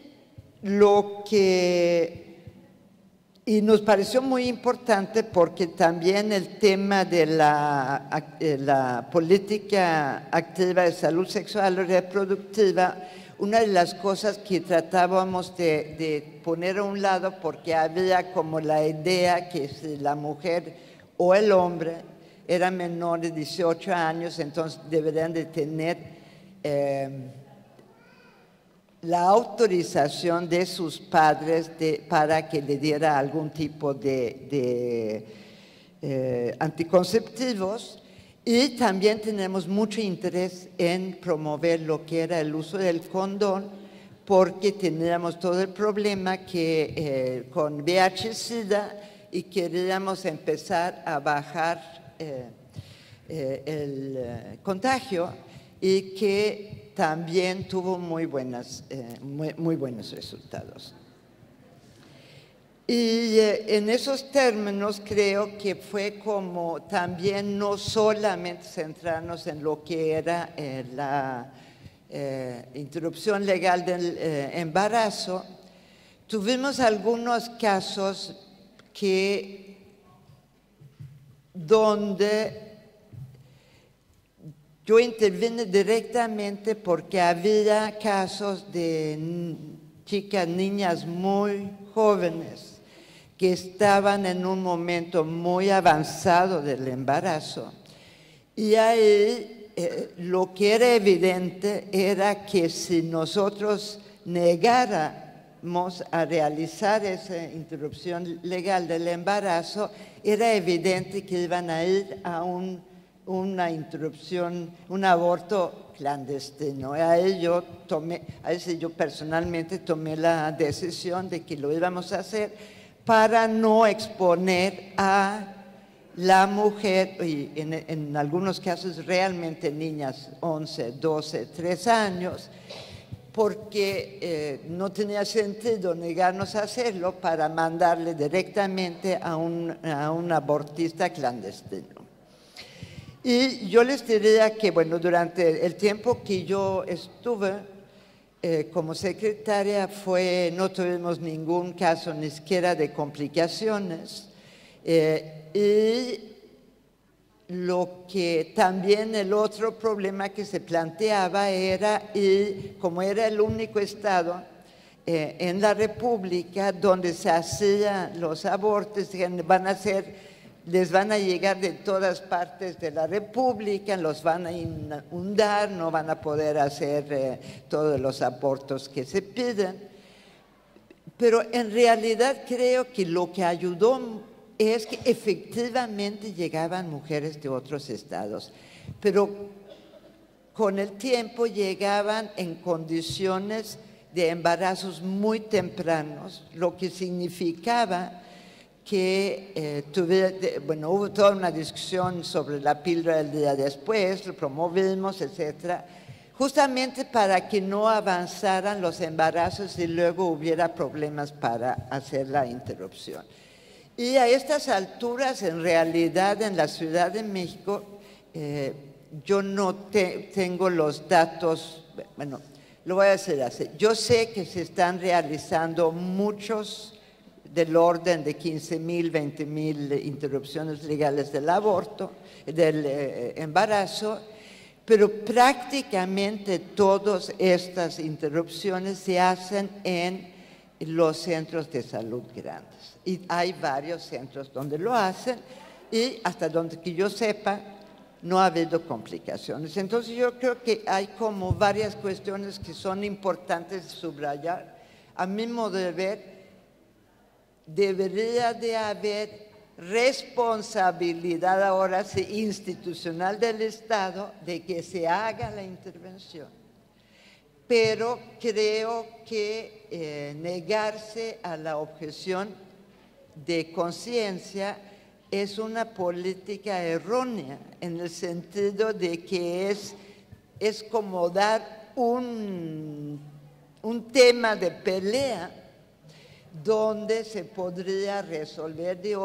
y nos pareció muy importante porque también el tema de la política activa de salud sexual y reproductiva, una de las cosas que tratábamos de poner a un lado, porque había como la idea que si la mujer o el hombre era menor de 18 años, entonces deberían de tener la autorización de sus padres para que le diera algún tipo de anticonceptivos. Y también tenemos mucho interés en promover lo que era el uso del condón, porque teníamos todo el problema con VIH-Sida, y queríamos empezar a bajar el contagio, y que también tuvo muy buenos resultados. Y en esos términos creo que fue como también no solamente centrarnos en lo que era la interrupción legal del embarazo. Tuvimos algunos casos donde yo intervine directamente, porque había casos de chicas, niñas muy jóvenes que estaban en un momento muy avanzado del embarazo, y ahí lo que era evidente era que si nosotros negáramos a realizar esa interrupción legal del embarazo, era evidente que iban a ir a un una interrupción, un aborto clandestino. A eso yo personalmente tomé la decisión de que lo íbamos a hacer para no exponer a la mujer, y en algunos casos realmente niñas, 11, 12, 3 años, porque no tenía sentido negarnos a hacerlo para mandarle directamente a un abortista clandestino. Y yo les diría que, bueno, durante el tiempo que yo estuve como secretaria no tuvimos ningún caso ni siquiera de complicaciones. Y lo que también el otro problema que se planteaba era, y como era el único estado en la República donde se hacían los abortos, les van a llegar de todas partes de la República, los van a inundar, no van a poder hacer todos los abortos que se piden. Pero en realidad creo que lo que ayudó es que efectivamente llegaban mujeres de otros estados, pero con el tiempo llegaban en condiciones de embarazos muy tempranos, lo que significaba que hubo toda una discusión sobre la píldora del día después, lo promovimos, etcétera, justamente para que no avanzaran los embarazos y luego hubiera problemas para hacer la interrupción. Y a estas alturas, en realidad, en la Ciudad de México, yo no tengo los datos, bueno, lo voy a decir así. Yo sé que se están realizando muchos del orden de 15,000, 20,000 interrupciones legales del aborto, del embarazo, pero prácticamente todas estas interrupciones se hacen en los centros de salud grandes. Y hay varios centros donde lo hacen y hasta donde que yo sepa no ha habido complicaciones. Entonces yo creo que hay como varias cuestiones que son importantes de subrayar. A mi modo de ver, debería de haber responsabilidad ahora sí institucional del Estado de que se haga la intervención. Pero creo que negarse a la objeción de conciencia es una política errónea, en el sentido de que es como dar un tema de pelea donde se podría resolver de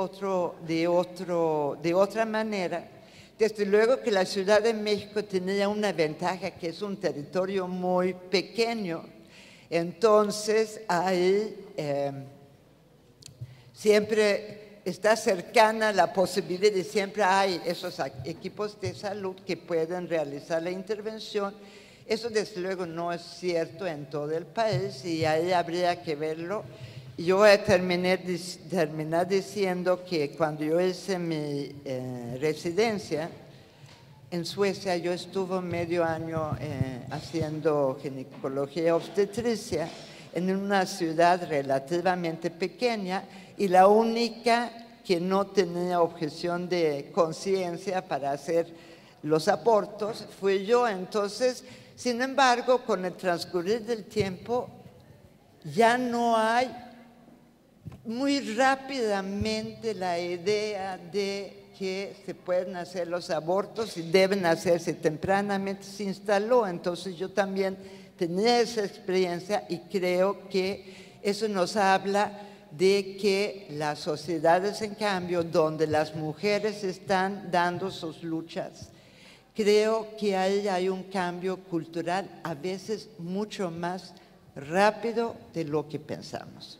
otra manera. Desde luego que la Ciudad de México tenía una ventaja, que es un territorio muy pequeño. Entonces, ahí siempre está cercana la posibilidad de siempre hay esos equipos de salud que pueden realizar la intervención. Eso desde luego no es cierto en todo el país y ahí habría que verlo. Yo voy a terminar diciendo que cuando yo hice mi residencia en Suecia, yo estuve medio año haciendo ginecología y obstetricia en una ciudad relativamente pequeña y la única que no tenía objeción de conciencia para hacer los abortos fui yo. Entonces, sin embargo, con el transcurrir del tiempo, ya no hay muy rápidamente la idea de que se pueden hacer los abortos y deben hacerse tempranamente, se instaló. Entonces yo también tenía esa experiencia y creo que eso nos habla de que las sociedades, en cambio, donde las mujeres están dando sus luchas, creo que ahí hay un cambio cultural a veces mucho más rápido de lo que pensamos.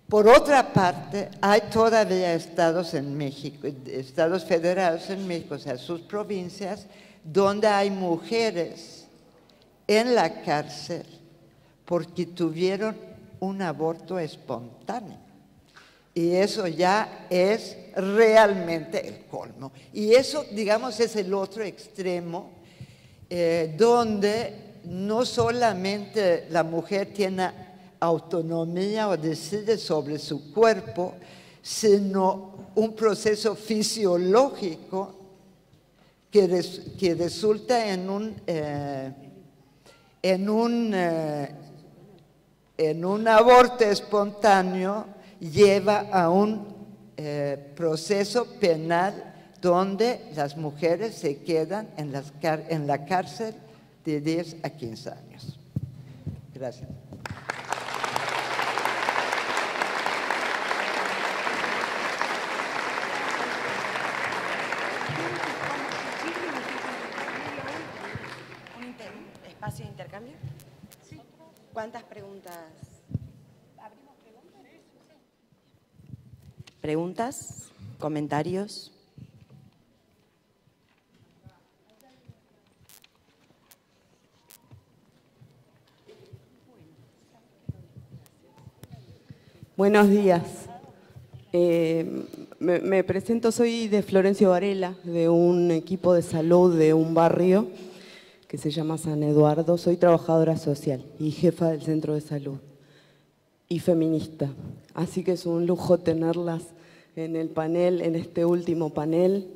Por otra parte, hay todavía estados en México, estados federados en México, o sea, sus provincias, donde hay mujeres en la cárcel porque tuvieron un aborto espontáneo. Y eso ya es realmente el colmo. Y eso, digamos, es el otro extremo, donde no solamente la mujer tiene autonomía o decide sobre su cuerpo, sino un proceso fisiológico que resulta en un aborto espontáneo, lleva a un proceso penal donde las mujeres se quedan en la cárcel de 10 a 15 años. Gracias. ¿Un espacio de intercambio? Sí. ¿Cuántas preguntas? ¿Abrimos preguntas? ¿Preguntas? ¿Comentarios? Buenos días. Me presento, soy de Florencio Varela, de un equipo de salud de un barrio que se llama San Eduardo. Soy trabajadora social y jefa del centro de salud y feminista. Así que es un lujo tenerlas en el panel, en este último panel.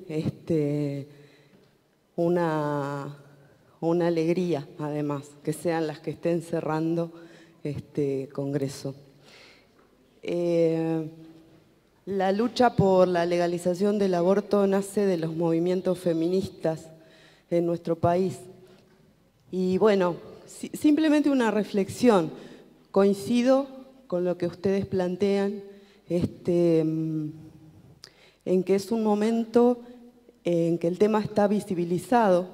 Una alegría, además, que sean las que estén cerrando este congreso. La lucha por la legalización del aborto nace de los movimientos feministas en nuestro país. Y bueno, simplemente una reflexión. Coincido con lo que ustedes plantean, en que es un momento en que el tema está visibilizado,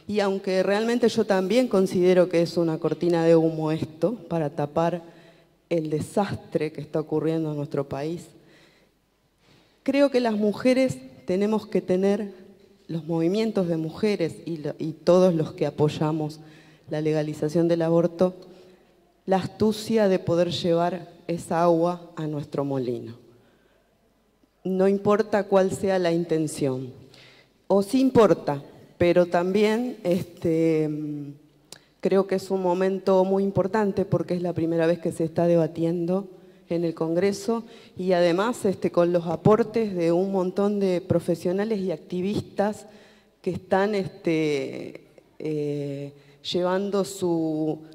y aunque realmente yo también considero que es una cortina de humo esto para tapar el desastre que está ocurriendo en nuestro país, creo que las mujeres tenemos que tener, los movimientos de mujeres y todos los que apoyamos la legalización del aborto, la astucia de poder llevar esa agua a nuestro molino. No importa cuál sea la intención, o sí importa, pero también creo que es un momento muy importante porque es la primera vez que se está debatiendo en el Congreso y además con los aportes de un montón de profesionales y activistas que están llevando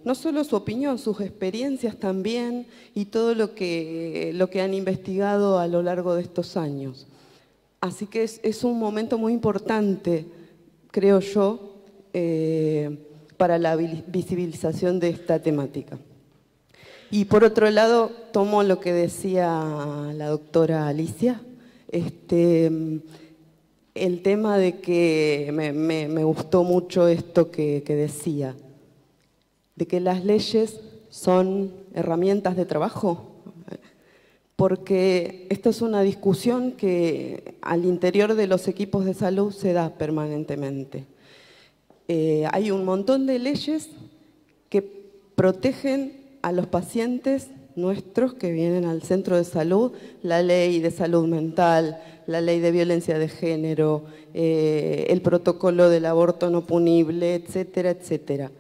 no solo su opinión, sus experiencias también y todo lo que han investigado a lo largo de estos años. Así que es un momento muy importante, creo yo, para la visibilización de esta temática. Y por otro lado, tomo lo que decía la doctora Alicia, el tema de que me gustó mucho esto que decía, de que las leyes son herramientas de trabajo, porque esto es una discusión que al interior de los equipos de salud se da permanentemente. Hay un montón de leyes que protegen a los pacientes nuestros que vienen al centro de salud, la ley de salud mental, la ley de violencia de género, el protocolo del aborto no punible, etcétera, etcétera.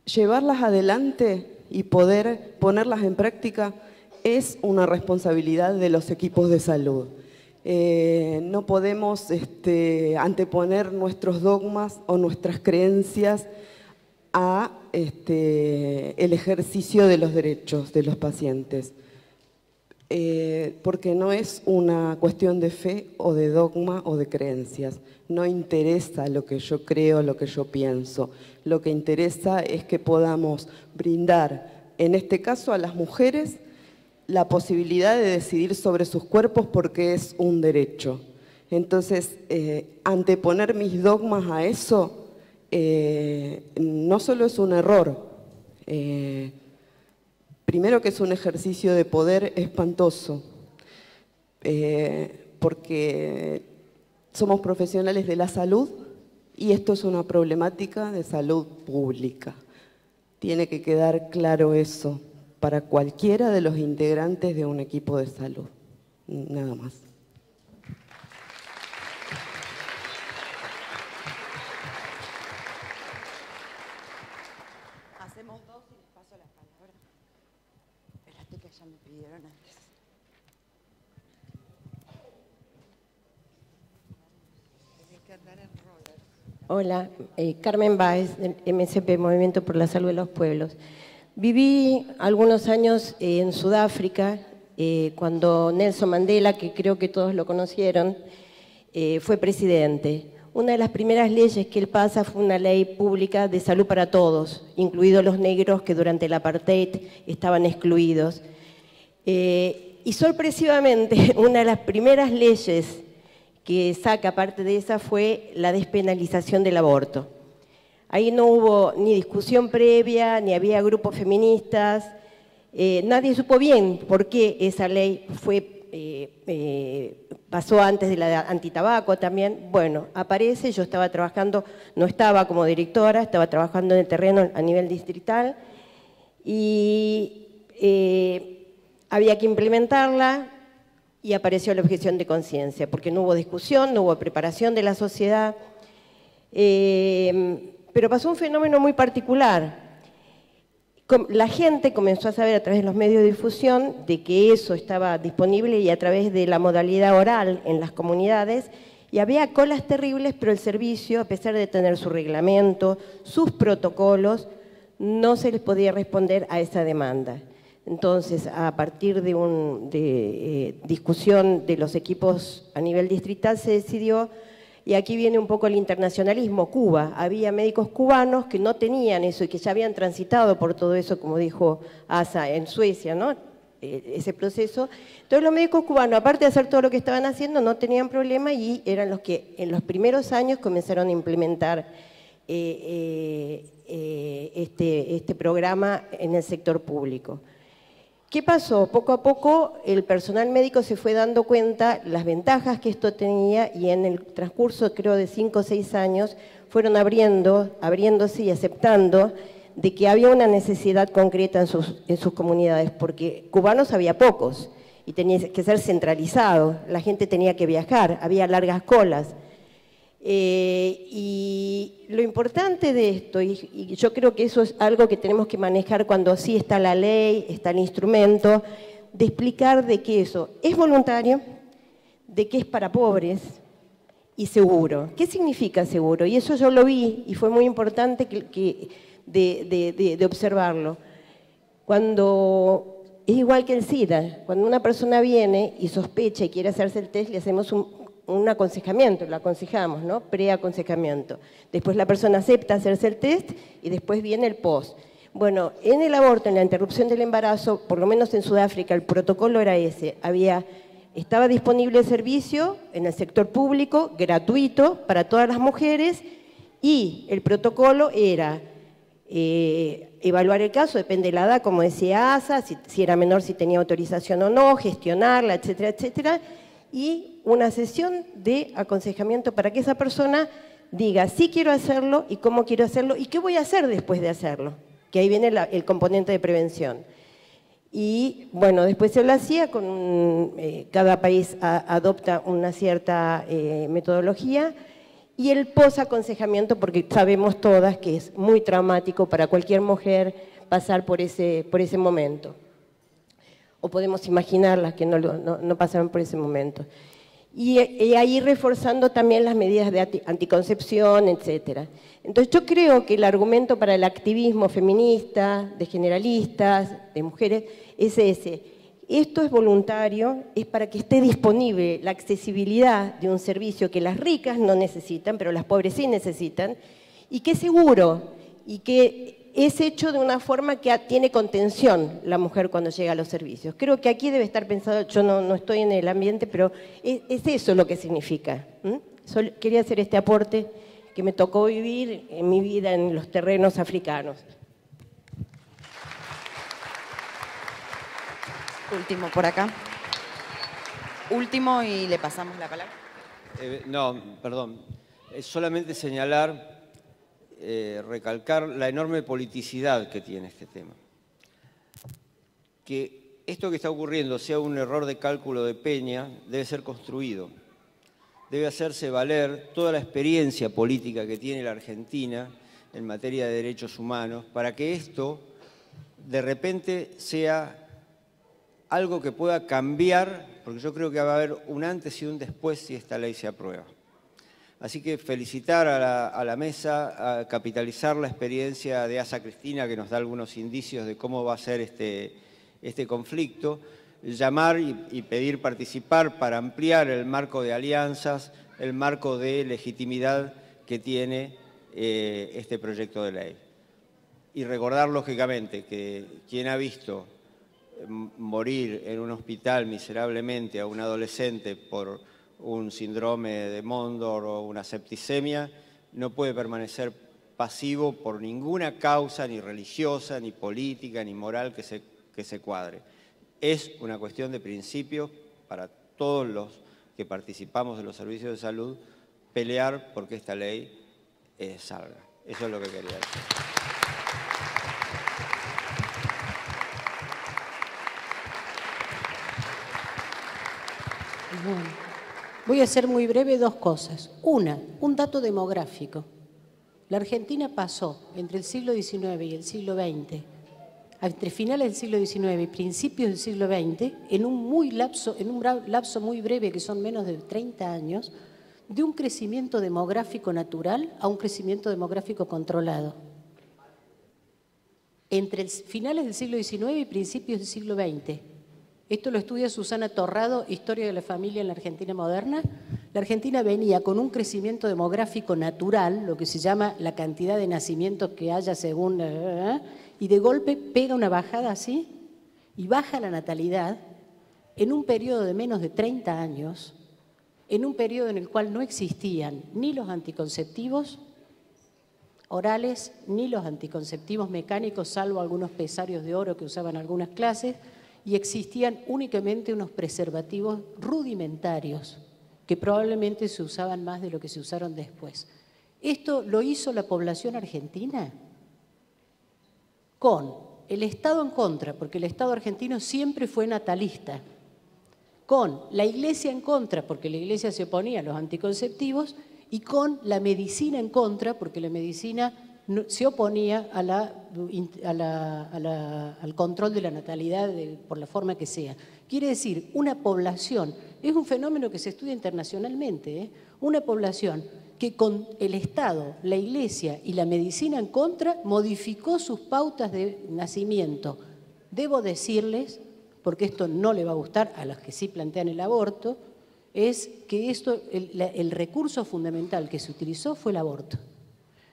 Llevarlas adelante y poder ponerlas en práctica es una responsabilidad de los equipos de salud. No podemos anteponer nuestros dogmas o nuestras creencias a el ejercicio de los derechos de los pacientes, porque no es una cuestión de fe o de dogma o de creencias. No interesa lo que yo creo, lo que yo pienso. Lo que interesa es que podamos brindar, en este caso a las mujeres, la posibilidad de decidir sobre sus cuerpos porque es un derecho. Entonces, anteponer mis dogmas a eso no solo es un error, primero que es un ejercicio de poder espantoso, porque somos profesionales de la salud y esto es una problemática de salud pública. Tiene que quedar claro eso para cualquiera de los integrantes de un equipo de salud. Nada más. Hacemos dos y les paso la palabra. Espérate que ya me pidieron antes. Hola, Carmen Báez, del MSP, Movimiento por la Salud de los Pueblos. Viví algunos años en Sudáfrica, cuando Nelson Mandela, que creo que todos lo conocieron, fue presidente. Una de las primeras leyes que él pasa fue una ley pública de salud para todos, incluidos los negros que durante el apartheid estaban excluidos. Y sorpresivamente, una de las primeras leyes que saca parte de esa fue la despenalización del aborto. Ahí no hubo ni discusión previa, ni había grupos feministas, nadie supo bien por qué esa ley pasó antes de la antitabaco también. Bueno, aparece, yo estaba trabajando, no estaba como directora, estaba trabajando en el terreno a nivel distrital y había que implementarla y apareció la objeción de conciencia, porque no hubo discusión, no hubo preparación de la sociedad, pero pasó un fenómeno muy particular. La gente comenzó a saber a través de los medios de difusión de que eso estaba disponible y a través de la modalidad oral en las comunidades, y había colas terribles, pero el servicio, a pesar de tener su reglamento, sus protocolos, no se les podía responder a esa demanda. Entonces, a partir de discusión de los equipos a nivel distrital se decidió, y aquí viene un poco el internacionalismo, Cuba. Había médicos cubanos que no tenían eso y que ya habían transitado por todo eso, como dijo Asa, en Suecia, ¿no? Ese proceso. Entonces los médicos cubanos, aparte de hacer todo lo que estaban haciendo, no tenían problema y eran los que en los primeros años comenzaron a implementar este programa en el sector público. ¿Qué pasó? Poco a poco el personal médico se fue dando cuenta las ventajas que esto tenía y en el transcurso, creo, de 5 o 6 años, fueron abriéndose y aceptando de que había una necesidad concreta en sus comunidades, porque cubanos había pocos y tenía que ser centralizado, la gente tenía que viajar, había largas colas. Y lo importante de esto, y yo creo que eso es algo que tenemos que manejar cuando sí está la ley, está el instrumento, de explicar de que eso es voluntario, de que es para pobres y seguro. ¿Qué significa seguro? Y eso yo lo vi y fue muy importante de observarlo. Cuando es igual que el SIDA, cuando una persona viene y sospecha y quiere hacerse el test, le hacemos un aconsejamiento, lo aconsejamos, ¿no? Preaconsejamiento. Después la persona acepta hacerse el test y después viene el post. Bueno, en el aborto, en la interrupción del embarazo, por lo menos en Sudáfrica, el protocolo era ese. Estaba disponible el servicio en el sector público, gratuito para todas las mujeres, y el protocolo era evaluar el caso, depende de la edad, como decía Asa, si era menor, si tenía autorización o no, gestionarla, etcétera, etcétera, y una sesión de aconsejamiento para que esa persona diga sí quiero hacerlo y cómo quiero hacerlo y qué voy a hacer después de hacerlo, que ahí viene el componente de prevención. Y bueno, después se lo hacía, cada país adopta una cierta metodología, y el posaconsejamiento, porque sabemos todas que es muy traumático para cualquier mujer pasar por ese momento. O podemos imaginarlas que no pasaron por ese momento. Y ahí reforzando también las medidas de anticoncepción, etc. Entonces yo creo que el argumento para el activismo feminista, de generalistas, de mujeres, es ese. Esto es voluntario, es para que esté disponible la accesibilidad de un servicio que las ricas no necesitan, pero las pobres sí necesitan, y que es seguro, y que es hecho de una forma que tiene contención la mujer cuando llega a los servicios. Creo que aquí debe estar pensado, yo no estoy en el ambiente, pero es eso lo que significa. Quería hacer este aporte que me tocó vivir en mi vida en los terrenos africanos. Último por acá. Último y le pasamos la palabra. No, perdón. Solamente señalar, recalcar la enorme politicidad que tiene este tema. Que esto que está ocurriendo sea un error de cálculo de Peña debe ser construido. Debe hacerse valer toda la experiencia política que tiene la Argentina en materia de derechos humanos para que esto de repente sea algo que pueda cambiar, porque yo creo que va a haber un antes y un después si esta ley se aprueba. Así que felicitar a la mesa, a capitalizar la experiencia de Asa Cristina, que nos da algunos indicios de cómo va a ser este conflicto, llamar y pedir participar para ampliar el marco de alianzas, el marco de legitimidad que tiene este proyecto de ley. Y recordar, lógicamente, que quien ha visto morir en un hospital miserablemente a un adolescente por un síndrome de Mondor o una septicemia, no puede permanecer pasivo por ninguna causa, ni religiosa, ni política, ni moral que se cuadre. Es una cuestión de principio para todos los que participamos de los servicios de salud, pelear porque esta ley salga. Eso es lo que quería decir. Bueno. Voy a ser muy breve, dos cosas. Una, un dato demográfico. La Argentina pasó entre el siglo XIX y el siglo XX, entre finales del siglo XIX y principios del siglo XX, en un lapso muy breve, que son menos de 30 años, de un crecimiento demográfico natural a un crecimiento demográfico controlado. Entre finales del siglo XIX y principios del siglo XX. Esto lo estudia Susana Torrado, Historia de la Familia en la Argentina Moderna. La Argentina venía con un crecimiento demográfico natural, lo que se llama la cantidad de nacimientos que haya según... y de golpe pega una bajada así y baja la natalidad en un periodo de menos de 30 años, en un periodo en el cual no existían ni los anticonceptivos orales ni los anticonceptivos mecánicos, salvo algunos pesarios de oro que usaban algunas clases, y existían únicamente unos preservativos rudimentarios que probablemente se usaban más de lo que se usaron después. Esto lo hizo la población argentina con el Estado en contra, porque el Estado argentino siempre fue natalista, con la Iglesia en contra, porque la Iglesia se oponía a los anticonceptivos, y con la medicina en contra, porque la medicina se oponía al control de la natalidad por la forma que sea. Quiere decir, una población, es un fenómeno que se estudia internacionalmente, una población que con el Estado, la Iglesia y la medicina en contra modificó sus pautas de nacimiento. Debo decirles, porque esto no le va a gustar a los que sí plantean el aborto, es que el recurso fundamental que se utilizó fue el aborto.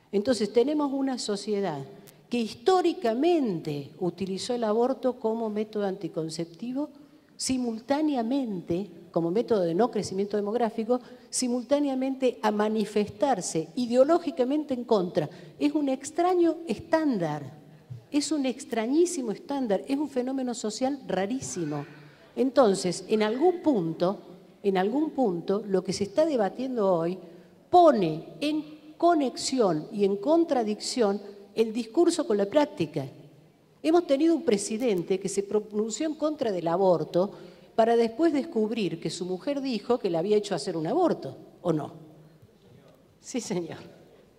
Entonces tenemos una sociedad que históricamente utilizó el aborto como método anticonceptivo, simultáneamente, como método de no crecimiento demográfico, simultáneamente a manifestarse ideológicamente en contra. Es un extraño estándar, es un extrañísimo estándar, es un fenómeno social rarísimo. Entonces, en algún punto, lo que se está debatiendo hoy pone en conexión y en contradicción el discurso con la práctica. Hemos tenido un presidente que se pronunció en contra del aborto para después descubrir que su mujer dijo que le había hecho hacer un aborto, ¿o no? Sí, señor.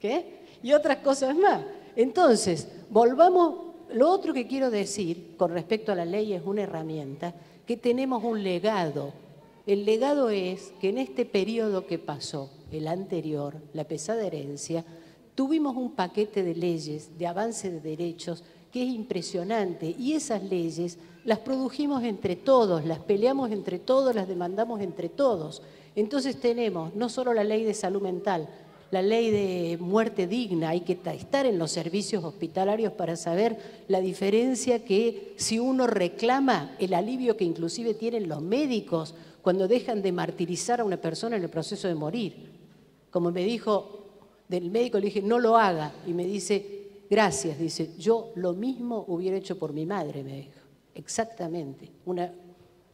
¿Qué? Y otras cosas más. Entonces, volvamos, lo otro que quiero decir con respecto a la ley es una herramienta, que tenemos un legado. El legado es que en este periodo que pasó, el anterior, la pesada herencia, tuvimos un paquete de leyes, de avance de derechos, que es impresionante. Y esas leyes las produjimos entre todos, las peleamos entre todos, las demandamos entre todos. Entonces tenemos no solo la ley de salud mental, la ley de muerte digna, hay que estar en los servicios hospitalarios para saber la diferencia que si uno reclama el alivio que inclusive tienen los médicos cuando dejan de martirizar a una persona en el proceso de morir. Como me dijo del médico, le dije, no lo haga. Y me dice, gracias. Dice, yo lo mismo hubiera hecho por mi madre, me dijo. Exactamente.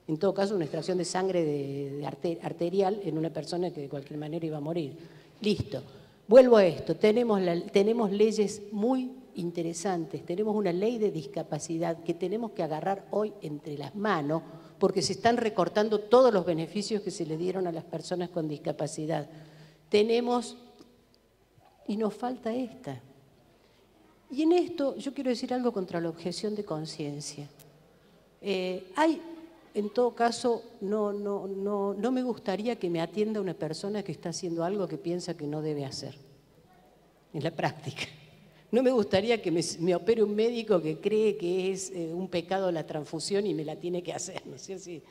En todo caso, una extracción de sangre arterial en una persona que de cualquier manera iba a morir. Listo. Vuelvo a esto. Tenemos leyes muy interesantes. Tenemos una ley de discapacidad que tenemos que agarrar hoy entre las manos porque se están recortando todos los beneficios que se le dieron a las personas con discapacidad. Tenemos, y nos falta esta. Y en esto yo quiero decir algo contra la objeción de conciencia. Hay en todo caso, no me gustaría que me atienda una persona que está haciendo algo que piensa que no debe hacer en la práctica. No me gustaría que me opere un médico que cree que es un pecado la transfusión y me la tiene que hacer, no sé si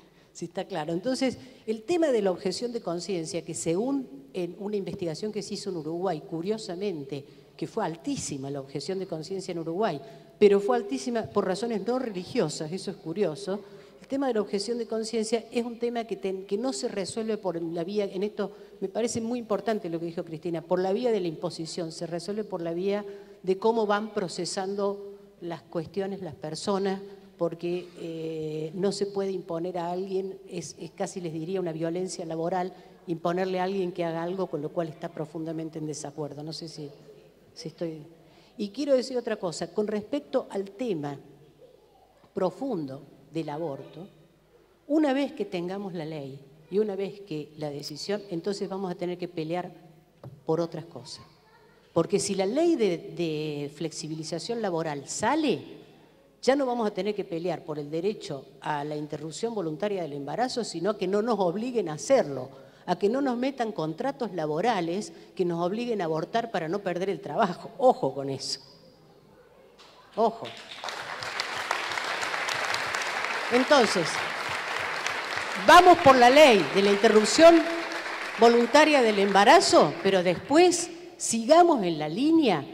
está claro. Entonces, el tema de la objeción de conciencia, que según en una investigación que se hizo en Uruguay, curiosamente, que fue altísima la objeción de conciencia en Uruguay, pero fue altísima por razones no religiosas, eso es curioso. El tema de la objeción de conciencia es un tema que no se resuelve por la vía, en esto me parece muy importante lo que dijo Cristina, por la vía de la imposición, se resuelve por la vía de cómo van procesando las cuestiones las personas, porque no se puede imponer a alguien, es casi les diría una violencia laboral, imponerle a alguien que haga algo con lo cual está profundamente en desacuerdo. No sé si estoy... Y quiero decir otra cosa, con respecto al tema profundo del aborto, una vez que tengamos la ley y una vez que la decisión, entonces vamos a tener que pelear por otras cosas. Porque si la ley de flexibilización laboral sale, ya no vamos a tener que pelear por el derecho a la interrupción voluntaria del embarazo, sino que no nos obliguen a hacerlo, a que no nos metan contratos laborales que nos obliguen a abortar para no perder el trabajo. Ojo con eso. Ojo. Entonces, vamos por la ley de la interrupción voluntaria del embarazo, pero después sigamos en la línea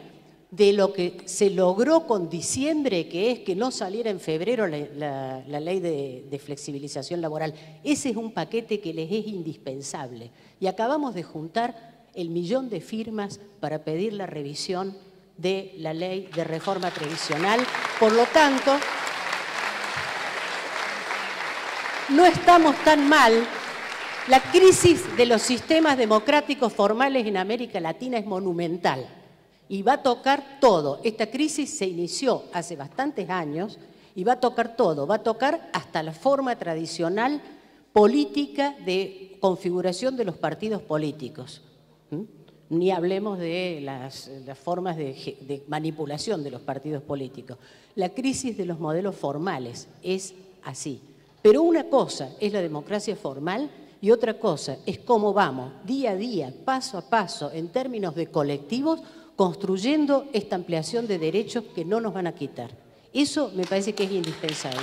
de lo que se logró con diciembre, que es que no saliera en febrero la ley de flexibilización laboral. Ese es un paquete que les es indispensable. Y acabamos de juntar el 1.000.000 de firmas para pedir la revisión de la ley de reforma previsional. Por lo tanto, no estamos tan mal. La crisis de los sistemas democráticos formales en América Latina es monumental y va a tocar todo. Esta crisis se inició hace bastantes años y va a tocar todo. Va a tocar hasta la forma tradicional política de configuración de los partidos políticos. Ni hablemos de las formas de manipulación de los partidos políticos. La crisis de los modelos formales es así. Pero una cosa es la democracia formal y otra cosa es cómo vamos día a día, paso a paso, en términos de colectivos, construyendo esta ampliación de derechos que no nos van a quitar. Eso me parece que es indispensable.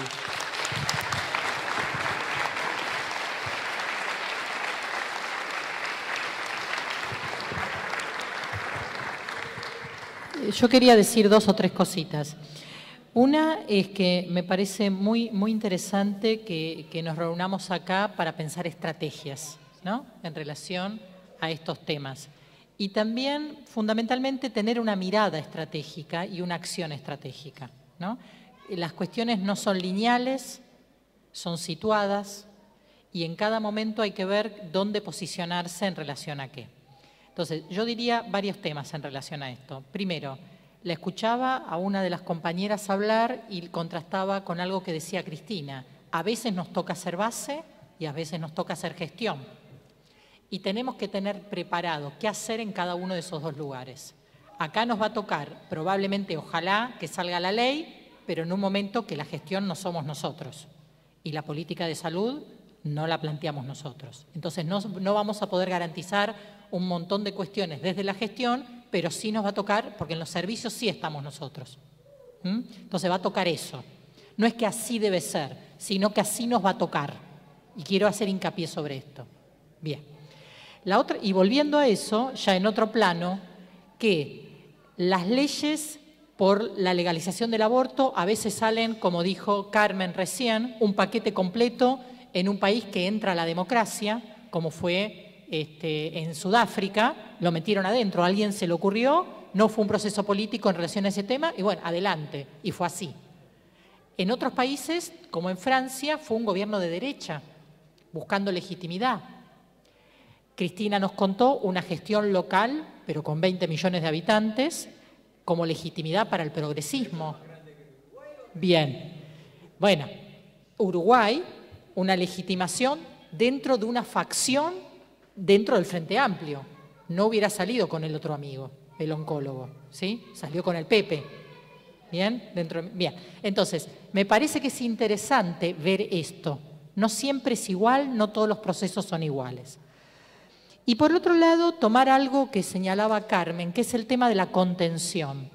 Yo quería decir 2 o 3 cositas. Una es que me parece muy interesante que nos reunamos acá para pensar estrategias, ¿no?, en relación a estos temas. Y también, fundamentalmente, tener una mirada estratégica y una acción estratégica, ¿no? Las cuestiones no son lineales, son situadas y en cada momento hay que ver dónde posicionarse en relación a qué. Entonces, yo diría varios temas en relación a esto. Primero, la escuchaba a una de las compañeras hablar y contrastaba con algo que decía Cristina. A veces nos toca hacer base y a veces nos toca hacer gestión. Y tenemos que tener preparado qué hacer en cada uno de esos 2 lugares. Acá nos va a tocar, probablemente, ojalá, que salga la ley, pero en un momento que la gestión no somos nosotros. Y la política de salud no la planteamos nosotros. Entonces no vamos a poder garantizar un montón de cuestiones desde la gestión, pero sí nos va a tocar, porque en los servicios sí estamos nosotros. Entonces va a tocar eso. No es que así debe ser, sino que así nos va a tocar. Y quiero hacer hincapié sobre esto. Bien. La otra, y volviendo a eso, ya en otro plano, que las leyes por la legalización del aborto a veces salen, como dijo Carmen recién, un paquete completo en un país que entra a la democracia, como fue en Sudáfrica, lo metieron adentro, a alguien se le ocurrió, no fue un proceso político en relación a ese tema, y bueno, adelante, y fue así. En otros países, como en Francia, fue un gobierno de derecha, buscando legitimidad. Cristina nos contó una gestión local, pero con 20 millones de habitantes, como legitimidad para el progresismo. Bien. Bueno, Uruguay, una legitimación dentro de una facción dentro del Frente Amplio. No hubiera salido con el otro amigo, el oncólogo, ¿sí? Salió con el Pepe. ¿Bien? Bien. Entonces, me parece que es interesante ver esto, No siempre es igual, no todos los procesos son iguales. Y por otro lado, tomar algo que señalaba Carmen, que es el tema de la contención.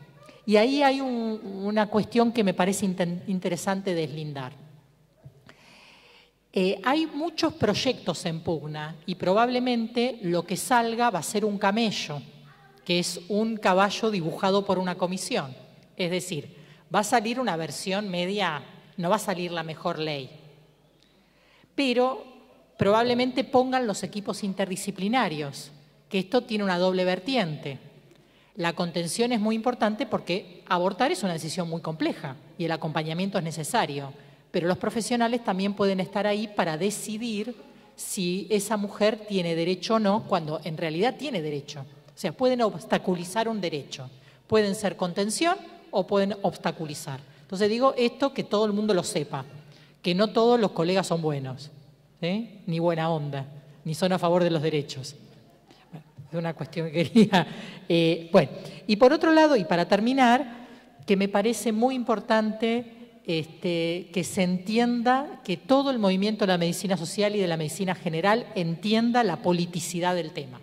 Y ahí hay una cuestión que me parece interesante deslindar. Hay muchos proyectos en pugna y probablemente lo que salga va a ser un camello, que es un caballo dibujado por una comisión. Es decir, va a salir una versión media, no va a salir la mejor ley. Pero probablemente pongan los equipos interdisciplinarios, que esto tiene una doble vertiente. La contención es muy importante porque abortar es una decisión muy compleja y el acompañamiento es necesario, pero los profesionales también pueden estar ahí para decidir si esa mujer tiene derecho o no, cuando en realidad tiene derecho. O sea, pueden obstaculizar un derecho, pueden ser contención o pueden obstaculizar. Entonces digo esto que todo el mundo lo sepa, que no todos los colegas son buenos, ¿sí? Ni buena onda, ni son a favor de los derechos. Bueno, es una cuestión que quería. Bueno, y por otro lado, y para terminar, que me parece muy importante que se entienda, que todo el movimiento de la medicina social y de la medicina general entienda la politicidad del tema.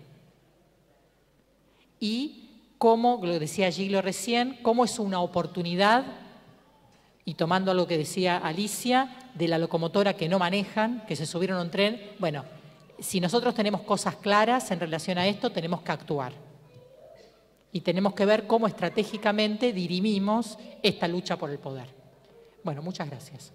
Y cómo, lo decía Giglio recién, cómo es una oportunidad, y tomando lo que decía Alicia, de la locomotora que no manejan, que se subieron a un tren. Bueno, si nosotros tenemos cosas claras en relación a esto, tenemos que actuar. Y tenemos que ver cómo estratégicamente dirimimos esta lucha por el poder. Bueno, muchas gracias.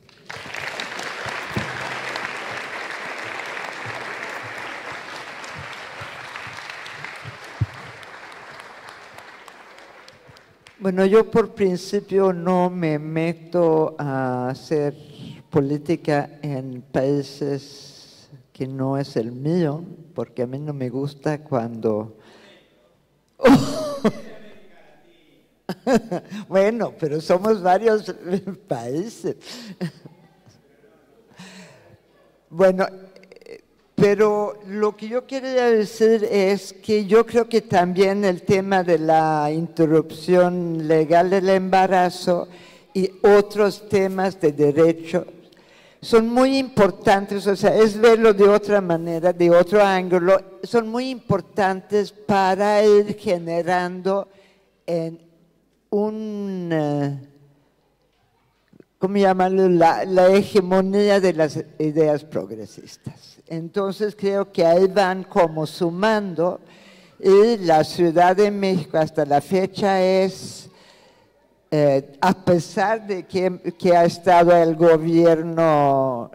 Bueno, yo por principio no me meto a hacer política en países que no es el mío, porque a mí no me gusta cuando... Bueno, pero somos varios países. Bueno, pero lo que yo quería decir es que yo creo que también el tema de la interrupción legal del embarazo y otros temas de derecho son muy importantes, o sea, es verlo de otra manera, de otro ángulo, son muy importantes para ir generando ¿cómo llamarlo? La hegemonía de las ideas progresistas. Entonces creo que ahí van como sumando, y la Ciudad de México hasta la fecha es, a pesar de que ha estado el gobierno,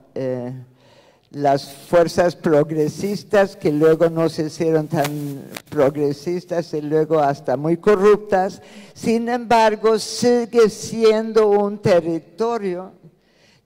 las fuerzas progresistas que luego no se hicieron tan progresistas y luego hasta muy corruptas, sin embargo sigue siendo un territorio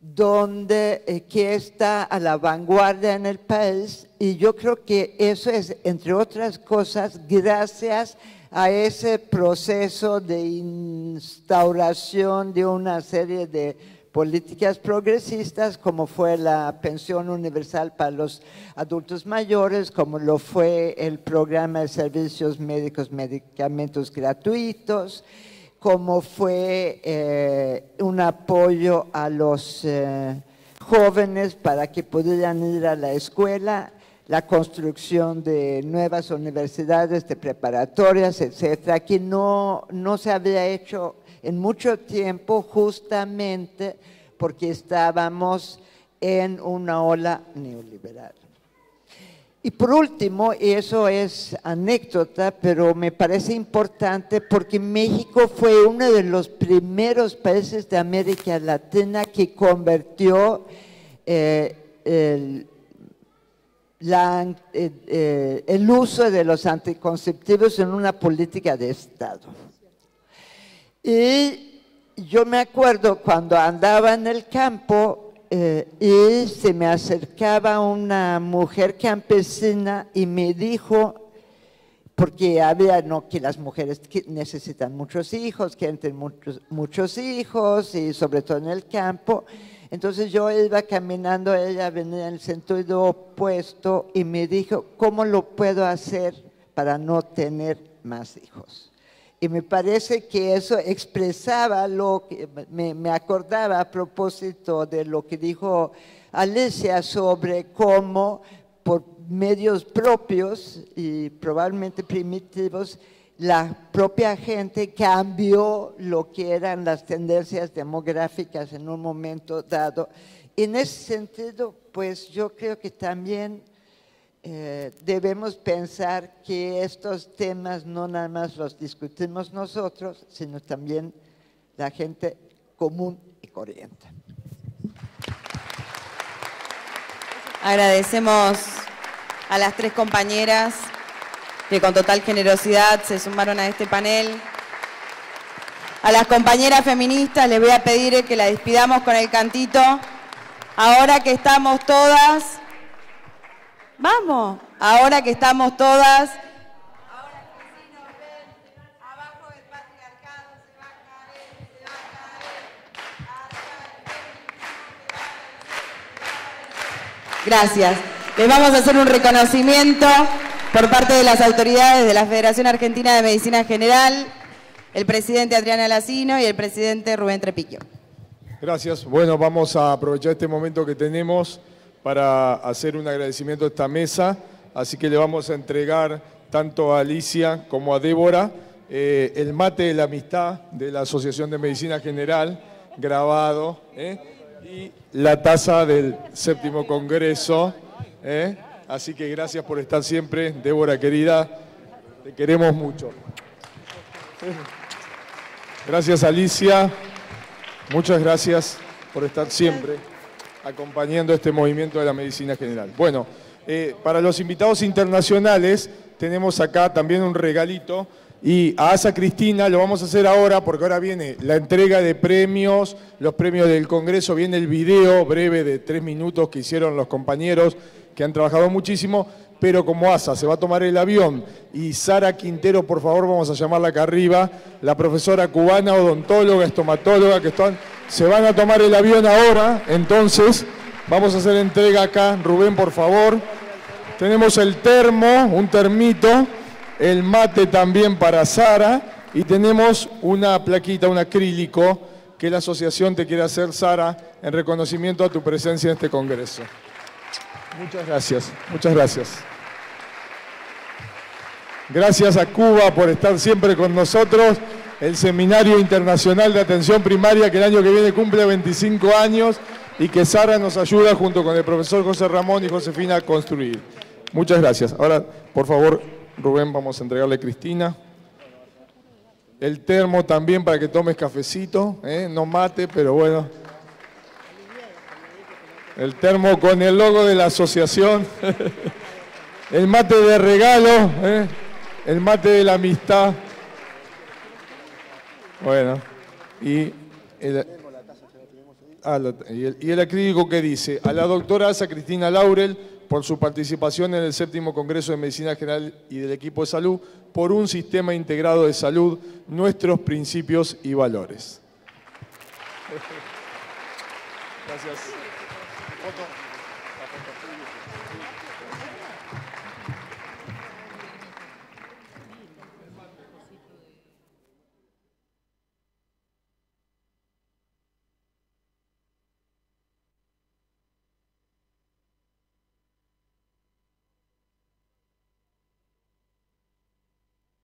donde que está a la vanguardia en el país, y yo creo que eso es, entre otras cosas, gracias a ese proceso de instauración de una serie de políticas progresistas, como fue la pensión universal para los adultos mayores, como lo fue el programa de servicios médicos, medicamentos gratuitos, como fue un apoyo a los jóvenes para que pudieran ir a la escuela, la construcción de nuevas universidades, de preparatorias, etcétera, que no se había hecho en mucho tiempo, justamente porque estábamos en una ola neoliberal. Y por último, y eso es anécdota, pero me parece importante porque México fue uno de los primeros países de América Latina que convirtió el uso de los anticonceptivos en una política de Estado. Y yo me acuerdo cuando andaba en el campo, y se me acercaba una mujer campesina y me dijo, porque había que las mujeres que necesitan muchos hijos, que tienen muchos hijos, y sobre todo en el campo. Entonces yo iba caminando, ella venía en el sentido opuesto y me dijo, ¿cómo lo puedo hacer para no tener más hijos? Y me parece que eso expresaba lo que me acordaba a propósito de lo que dijo Alicia sobre cómo por medios propios y probablemente primitivos la propia gente cambió lo que eran las tendencias demográficas en un momento dado. En ese sentido, pues yo creo que también debemos pensar que estos temas no nada más los discutimos nosotros, sino también la gente común y corriente. Agradecemos a las 3 compañeras que con total generosidad se sumaron a este panel. A las compañeras feministas les voy a pedir que la despidamos con el cantito. Ahora que estamos todas, vamos, ahora que estamos todas, ahora que sí nos ven, abajo del patriarcado se va a caer, Gracias. Les vamos a hacer un reconocimiento por parte de las autoridades de la Federación Argentina de Medicina General, el presidente Adrián Alacino y el presidente Rubén Trepiquio. Gracias. Bueno, vamos a aprovechar este momento que tenemos para hacer un agradecimiento a esta mesa, así que le vamos a entregar tanto a Alicia como a Débora el mate de la amistad de la Asociación de Medicina General, grabado, y la taza del 7º Congreso. Así que gracias por estar siempre, Débora querida, te queremos mucho. Gracias Alicia, muchas gracias por estar siempre acompañando este movimiento de la medicina general. Bueno, para los invitados internacionales tenemos acá también un regalito y a Asa Cristina lo vamos a hacer ahora porque ahora viene la entrega de premios, los premios del Congreso, viene el video breve de 3 minutos que hicieron los compañeros que han trabajado muchísimo, pero como Asa se va a tomar el avión y Sara Quintero, por favor, vamos a llamarla acá arriba, la profesora cubana, odontóloga, estomatóloga, que se van a tomar el avión ahora, entonces vamos a hacer entrega acá. Rubén, por favor. Tenemos el termo, un termito, el mate también para Sara y tenemos una plaquita, un acrílico que la asociación te quiere hacer, Sara, en reconocimiento a tu presencia en este congreso. Muchas gracias, muchas gracias. Gracias a Cuba por estar siempre con nosotros, el Seminario Internacional de Atención Primaria que el año que viene cumple 25 años y que Sara nos ayuda junto con el profesor José Ramón y Josefina a construir. Muchas gracias. Ahora, por favor, Rubén, vamos a entregarle a Cristina. El termo también para que tomes cafecito, no mate, pero bueno. El termo con el logo de la asociación. El mate de regalo, el mate de la amistad. Bueno, y el acrílico que dice: a la doctora Asa Cristina Laurel por su participación en el 7º Congreso de Medicina General y del equipo de salud, por un sistema integrado de salud, nuestros principios y valores. Gracias.